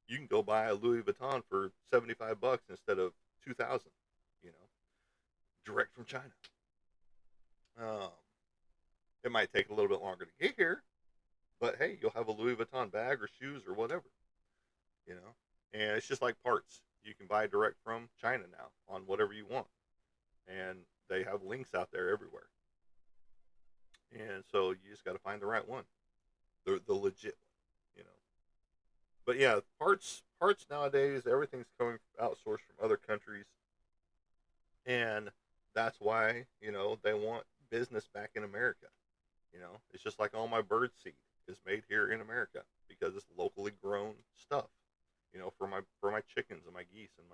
You can go buy a Louis Vuitton for $75 instead of 2,000. You know, direct from China. Um, it might take a little bit longer to get here, but hey, you'll have a Louis Vuitton bag or shoes or whatever. You know, and it's just like parts. You can buy direct from China now on whatever you want, and they have links out there everywhere. And so you just got to find the right one, the legit one. But yeah, parts nowadays everything's coming outsourced from other countries, and that's why they want business back in America. It's just like all my bird seed is made here in America because it's locally grown stuff. For my chickens and my geese and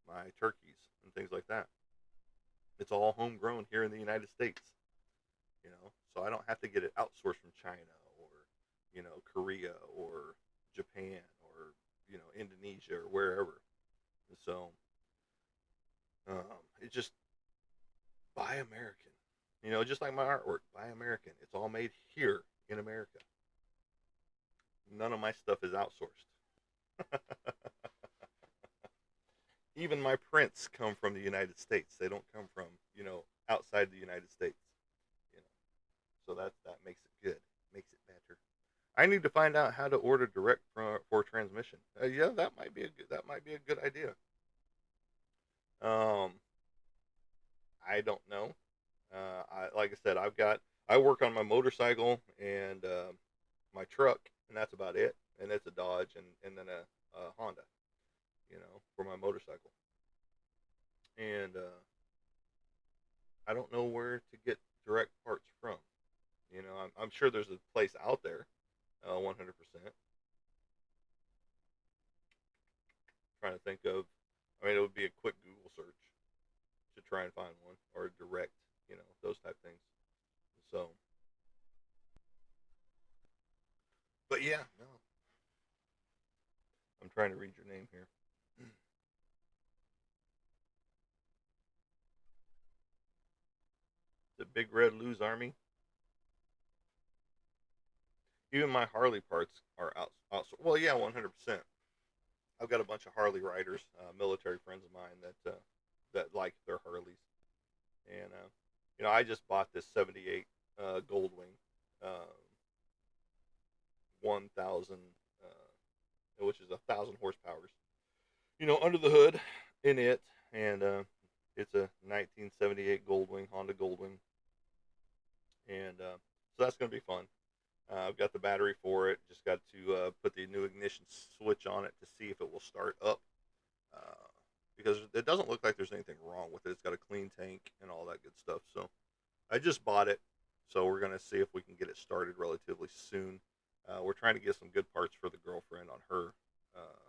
my turkeys and things like that. It's all homegrown here in the United States. So I don't have to get it outsourced from China or Korea or Japan or Indonesia or wherever. And so it's just buy American. Just like my artwork, buy American. It's all made here in America. None of my stuff is outsourced. Even my prints come from the United States. They don't come from outside the United States. You know, so that makes it good, makes it better. I need to find out how to order direct for transmission. Yeah, that might be a good idea. Um, I don't know. Like I said, I work on my motorcycle and my truck, and that's about it. And it's a Dodge and then a Honda, for my motorcycle. And I don't know where to get direct parts from. I'm sure there's a place out there, 100%. Trying to think of, I mean, it would be a quick Google search to try and find one or direct, those type things. So, but yeah, no, I'm trying to read your name here. The Big Red Lose Army. Even my Harley parts are out. Well, yeah, 100%. I've got a bunch of Harley riders, military friends of mine that like their Harleys, and I just bought this '78 Goldwing, uh, 1,000, which is 1,000 horsepowers. Under the hood in it, and it's a 1978 Goldwing, Honda Goldwing, and so that's gonna be fun. I've got the battery for it. Just got to put the new ignition switch on it to see if it will start up. Uh, because it doesn't look like there's anything wrong with it. It's got a clean tank and all that good stuff. So I just bought it. So we're going to see if we can get it started relatively soon. We're trying to get some good parts for the girlfriend on her uh,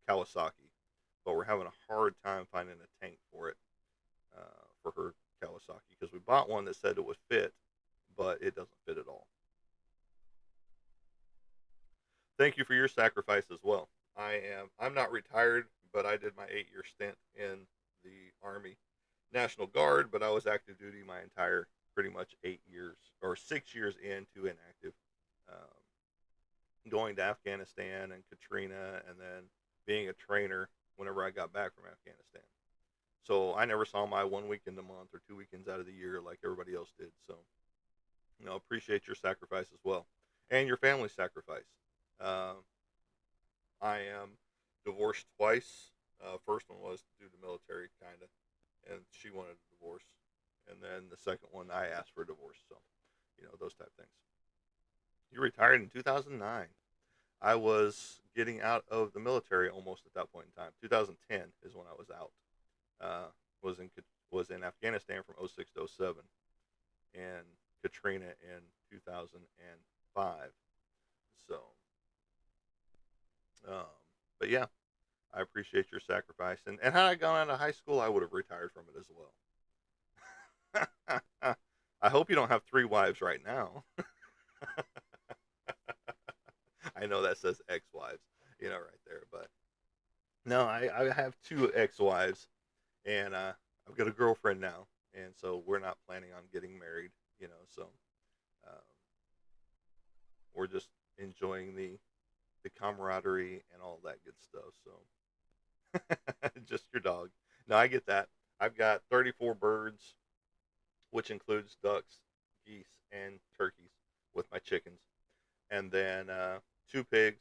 Kawasaki, but we're having a hard time finding a tank for it for her Kawasaki because we bought one that said it would fit, but it doesn't fit at all. Thank you for your sacrifice as well. I'm not retired, but I did my 8 year stint in the Army National Guard, but I was active duty my entire pretty much 8 years or 6 years into inactive. Going to Afghanistan and Katrina, and then being a trainer whenever I got back from Afghanistan. So I never saw my 1 weekend a month or 2 weekends out of the year like everybody else did. So, appreciate your sacrifice as well and your family's sacrifice. Uh, I am divorced twice. First one was due to military, kind of, and she wanted a divorce. And then the second one, I asked for a divorce. So, those type of things. You retired in 2009. I was getting out of the military almost at that point in time. 2010 is when I was out. Was in Afghanistan from '06 to '07, and Katrina in 2005. So, um, but yeah, I appreciate your sacrifice. And had I gone out of high school, I would have retired from it as well. I hope you don't have three wives right now. I know that says ex-wives, right there, but no, I have two ex-wives, and I've got a girlfriend now, and so we're not planning on getting married, so um, we're just enjoying the camaraderie and all that good stuff. So just your dog. No, I get that. I've got 34 birds, which includes ducks, geese, and turkeys with my chickens, and then two pigs,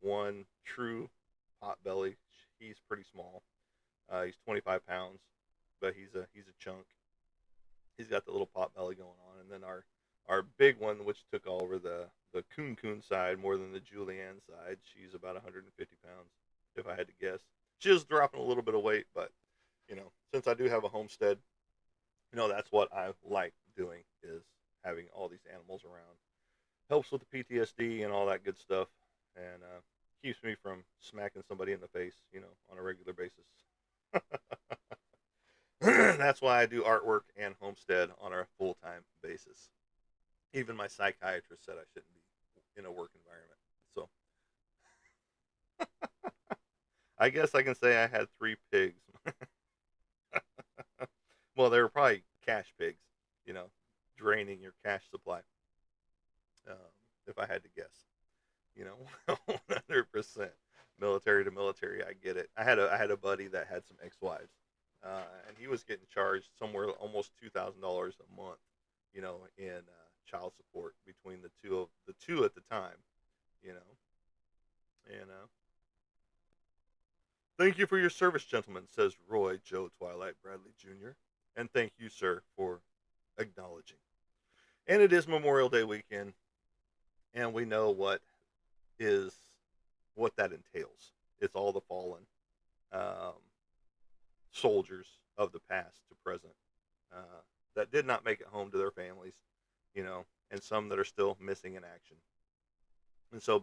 one true potbelly. He's pretty small. He's 25 pounds, but he's a chunk. He's got the little pot belly going on, and then our big one, which took all over the coon side more than the Julianne side. She's about 150 pounds, if I had to guess. She's dropping a little bit of weight, but since I do have a homestead, that's what I like doing is having all these animals around. Helps with the PTSD and all that good stuff, and keeps me from smacking somebody in the face, on a regular basis. That's why I do artwork and homestead on a full time basis. Even my psychiatrist said I shouldn't be in a work environment. So I guess I can say I had three pigs. Well, they were probably cash pigs, you know, draining your cash supply. Um, if I had to guess, 100% military to military. I get it. I had a buddy that had some ex-wives, and he was getting charged somewhere almost $2,000 a month, in child support between the two at the time, you know. And thank you for your service, gentlemen, says Roy Joe Twilight Bradley Jr. And thank you, sir, for acknowledging. And it is Memorial Day weekend, and we know is what that entails. It's all the fallen um, soldiers of the past to present that did not make it home to their families, and some that are still missing in action. And so,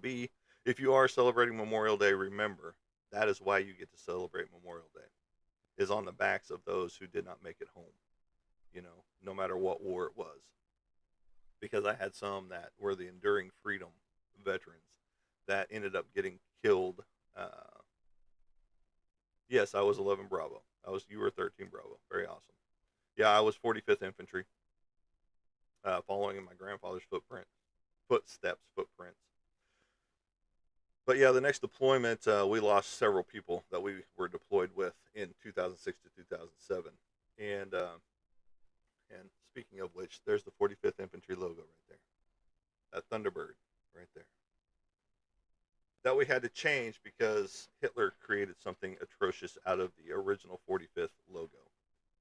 if you are celebrating Memorial Day, remember that is why you get to celebrate Memorial Day, is on the backs of those who did not make it home, no matter what war it was. Because I had some that were the Enduring Freedom veterans that ended up getting killed. Uh, yes, I was 11 Bravo. You were 13 Bravo. Very awesome. Yeah, I was 45th Infantry, following in my grandfather's footprints. But yeah, the next deployment, we lost several people that we were deployed with in 2006 to 2007. And speaking of which, there's the 45th Infantry logo right there. That Thunderbird right there. That we had to change because Hitler created something atrocious out of the original 45th logo.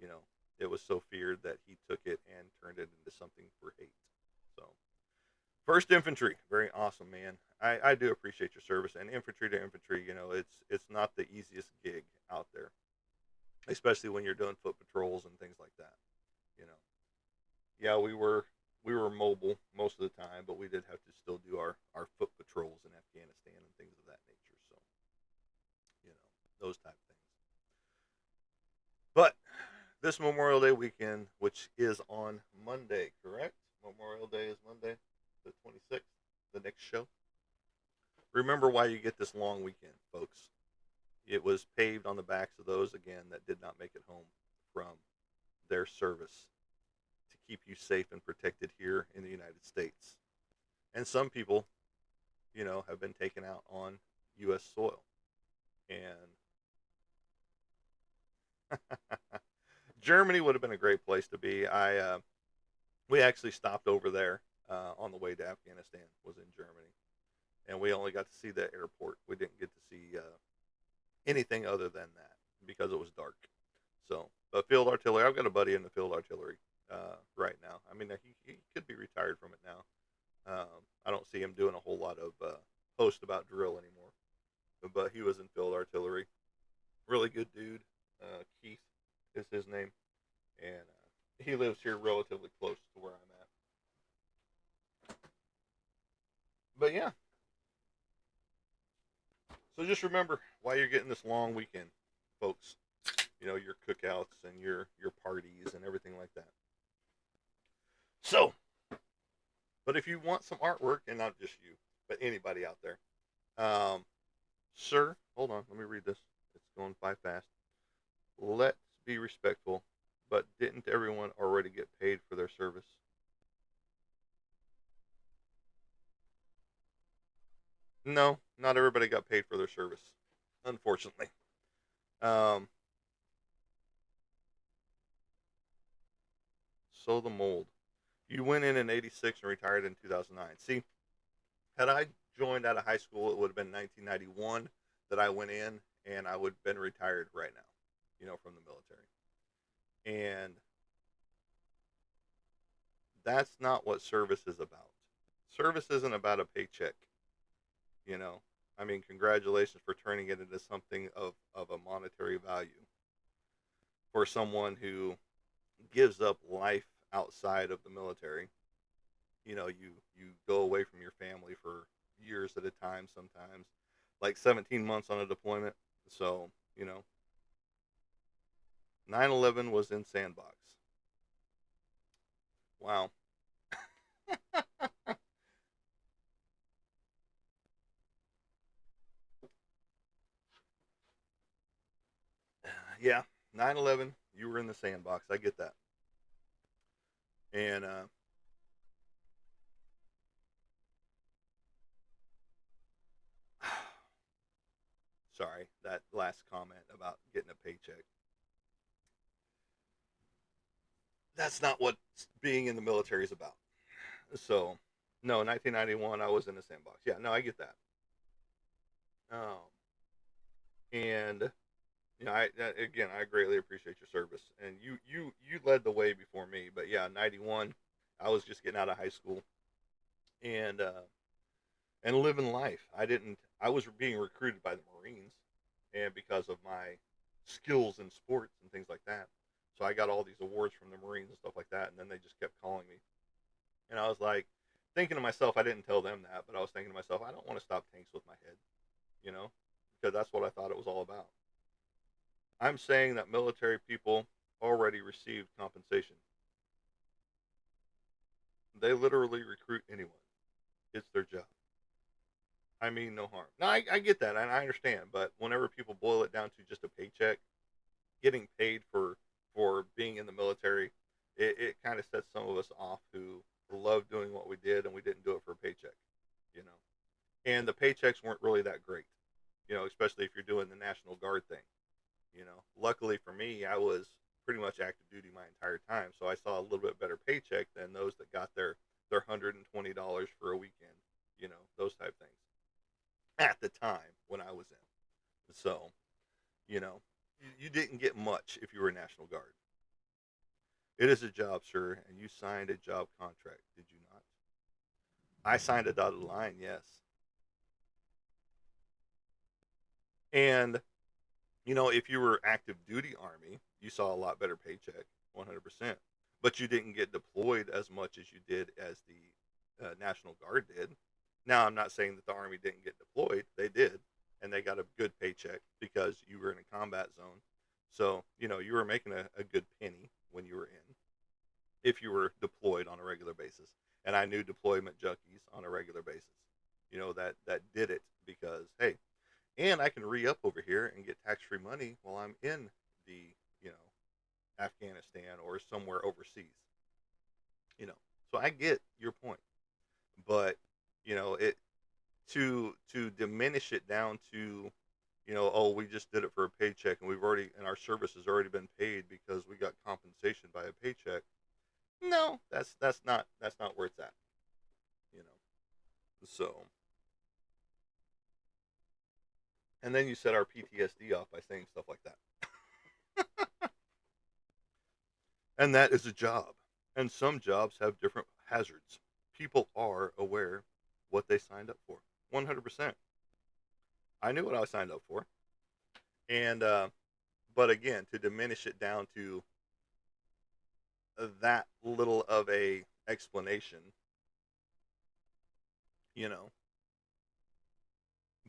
You know, it was so feared that he took it and turned it into something for hate. So First Infantry, very awesome, man. I do appreciate your service. And infantry to infantry, it's not the easiest gig out there, especially when you're doing foot patrols and things like that. You know, yeah, we were mobile most of the time, but we did have to still do our foot patrols in Afghanistan and things of that nature. So those type of things. But this Memorial Day weekend, which is on Monday, correct? Memorial Day is Monday, the 26th, the next show. Remember why you get this long weekend, folks. It was paved on the backs of those, again, that did not make it home from their service to keep you safe and protected here in the United States. And some people, have been taken out on U.S. soil. And Germany would have been a great place to be. We actually stopped over there on the way to Afghanistan. Was in Germany, and we only got to see the airport. We didn't get to see anything other than that because it was dark. So, but field artillery. I've got a buddy in the field artillery right now. I mean, he could be retired from it now. I don't see him doing a whole lot of post about drill anymore, but he was in field artillery. Really good dude. Keith is his name, and he lives here relatively close to where I'm at. But yeah, so just remember why you're getting this long weekend, folks. Your cookouts and your parties and everything like that. So, but if you want some artwork, and not just you, but anybody out there, um, sir, hold on, let me read this. It's going by fast. Let's be respectful, but didn't everyone already get paid for their service? No, not everybody got paid for their service, unfortunately. Um, so the mold. You went in '86 and retired in 2009. See, had I joined out of high school, it would have been 1991 that I went in, and I would have been retired right now, from the military. And that's not what service is about. Service isn't about a paycheck, you know. I mean, congratulations for turning it into something of a monetary value for someone who gives up life outside of the military. You go away from your family for years at a time sometimes, like 17 months on a deployment. So, 9/11 was in Sandbox. Wow. Yeah, 9/11, you were in the Sandbox. I get that. And sorry, that last comment about getting a paycheck. That's not what being in the military is about. So, no, 1991, I was in the Sandbox. Yeah, no, I get that. Um, and again, I greatly appreciate your service, and you led the way before me. But yeah, '91, I was just getting out of high school and living life. I was being recruited by the Marines, and because of my skills in sports and things like that, so I got all these awards from the Marines and stuff like that. And then they just kept calling me, and I was like thinking to myself, I didn't tell them that, but I was thinking to myself, I don't want to stop tanks with my head, you know, because that's what I thought it was all about. I'm saying that military people already received compensation. They literally recruit anyone. It's their job. I mean, no harm. No, I get that, and I understand. But whenever people boil it down to just a paycheck, getting paid for being in the military, it kind of sets some of us off who love doing what we did, and we didn't do it for a paycheck. You know, and the paychecks weren't really that great. Especially if you're doing the National Guard thing. Luckily for me, I was pretty much active duty my entire time, so I saw a little bit better paycheck than those that got their $120 for a weekend. Those type things at the time when I was in. So, you didn't get much if you were a National Guard. It is a job, sir, and you signed a job contract, did you not? I signed a dotted line, yes. And if you were active duty Army, you saw a lot better paycheck, 100%. But you didn't get deployed as much as you did as the National Guard did. Now, I'm not saying that the Army didn't get deployed. They did. And they got a good paycheck because you were in a combat zone. So, you were making a good penny when you were in, if you were deployed on a regular basis. And I knew deployment junkies on a regular basis, that did it because, hey, and I can re up over here and get tax free money while I'm in the, you know, Afghanistan or somewhere overseas. You know, so I get your point, but it to diminish it down to, oh, we just did it for a paycheck and we've already and our service has already been paid because we got compensation by a paycheck. No, that's not where it's at. You know, so and then you set our PTSD off by saying stuff like that. And that is a job. And some jobs have different hazards. People are aware what they signed up for. 100%. I knew what I signed up for. And, but again, to diminish it down to that little of a explanation, you know,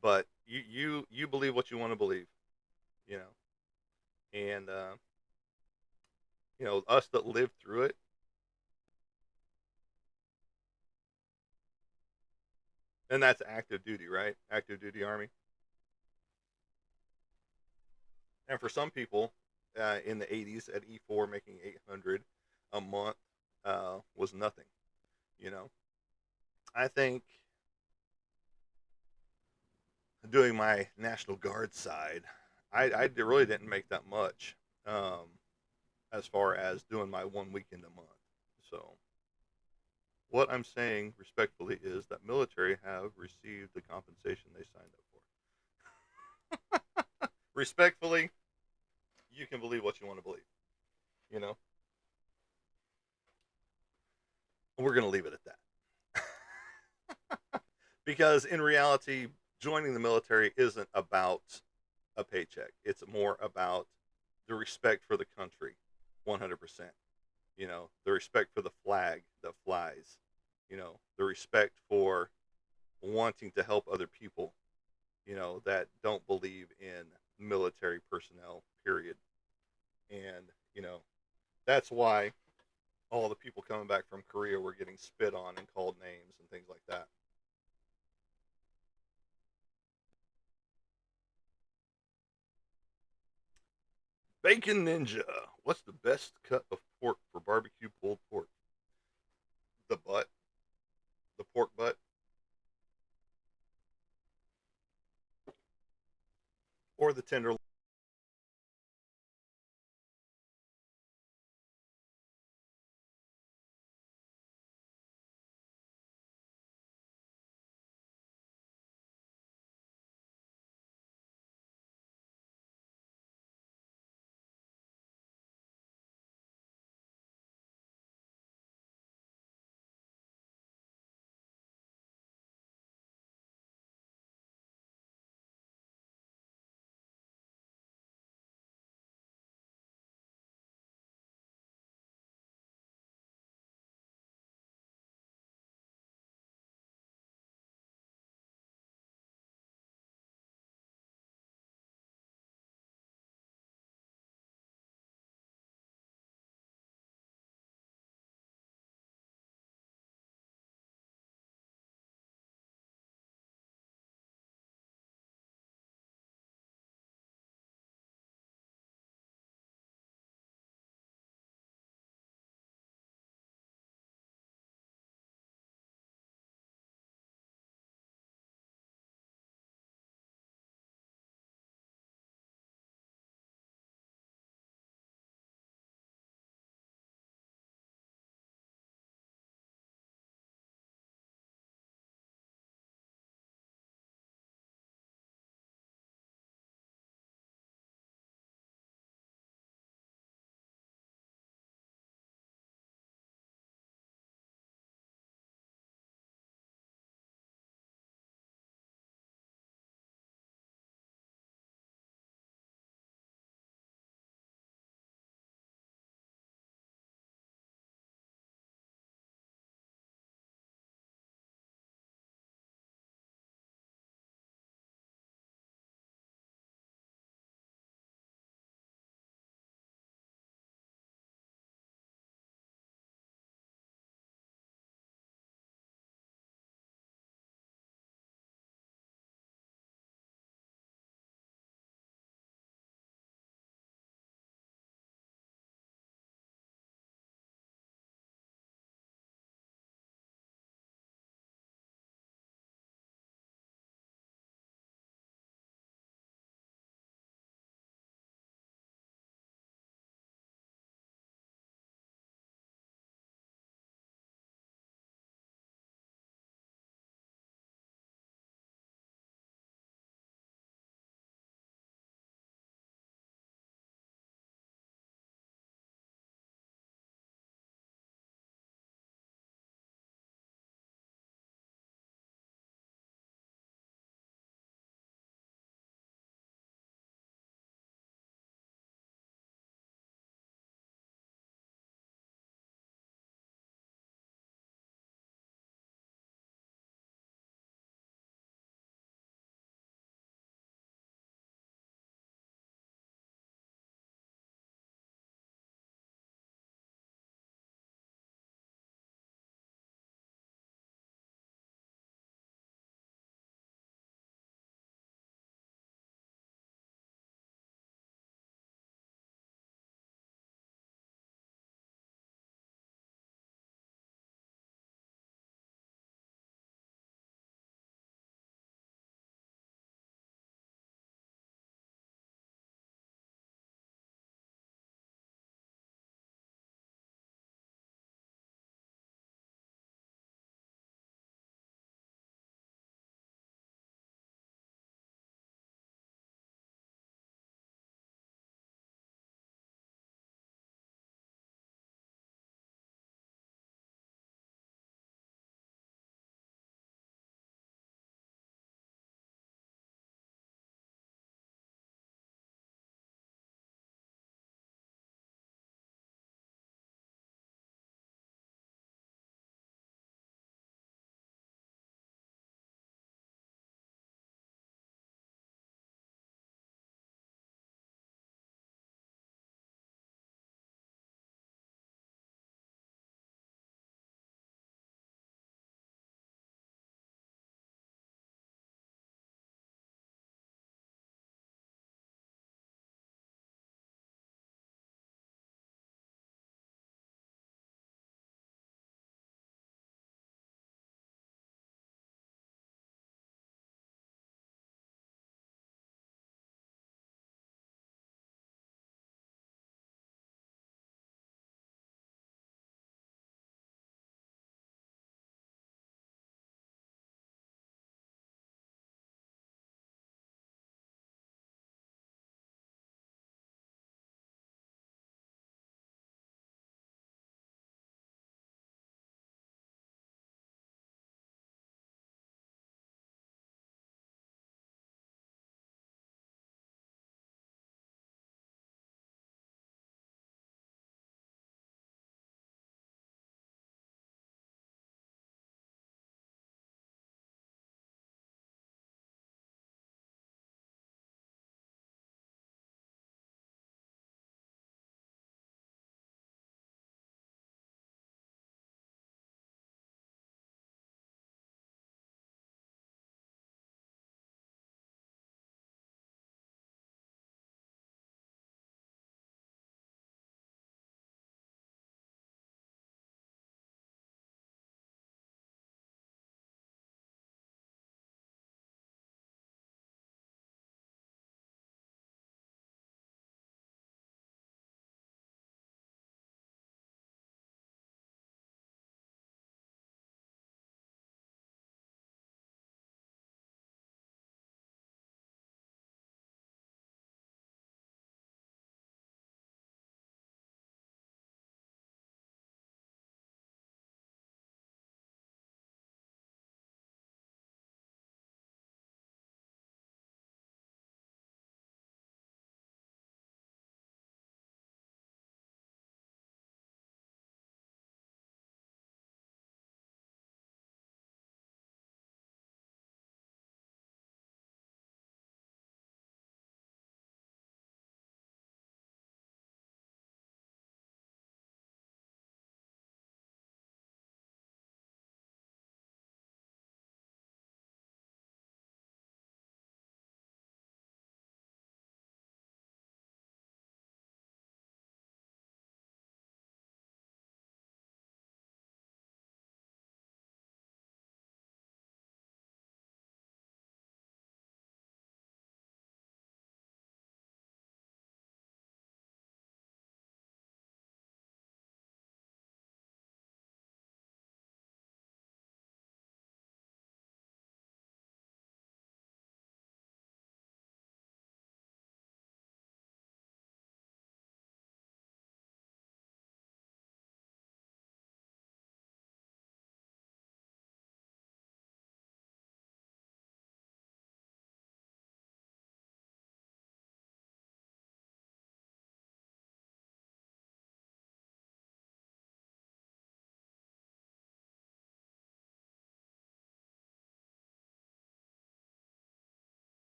but you believe what you want to believe, you know, and, us that lived through it, and that's active duty, right? Active duty Army. And for some people, in the 80s at E4, making 800 a month was nothing. You know, I think doing my National Guard side, I really didn't make that much um, as far as doing my 1 weekend a month. So what I'm saying respectfully is that military have received the compensation they signed up for. Respectfully, you can believe what you want to believe. You know, we're going to leave it at that. Because in reality, joining the military isn't about a paycheck. It's more about the respect for the country, 100%. The respect for the flag that flies. The respect for wanting to help other people, that don't believe in military personnel, period. And, that's why all the people coming back from Korea were getting spit on and called names and things like that. Bacon Ninja. What's the best cut of pork for barbecue pulled pork? The butt, the pork butt, or the tenderloin?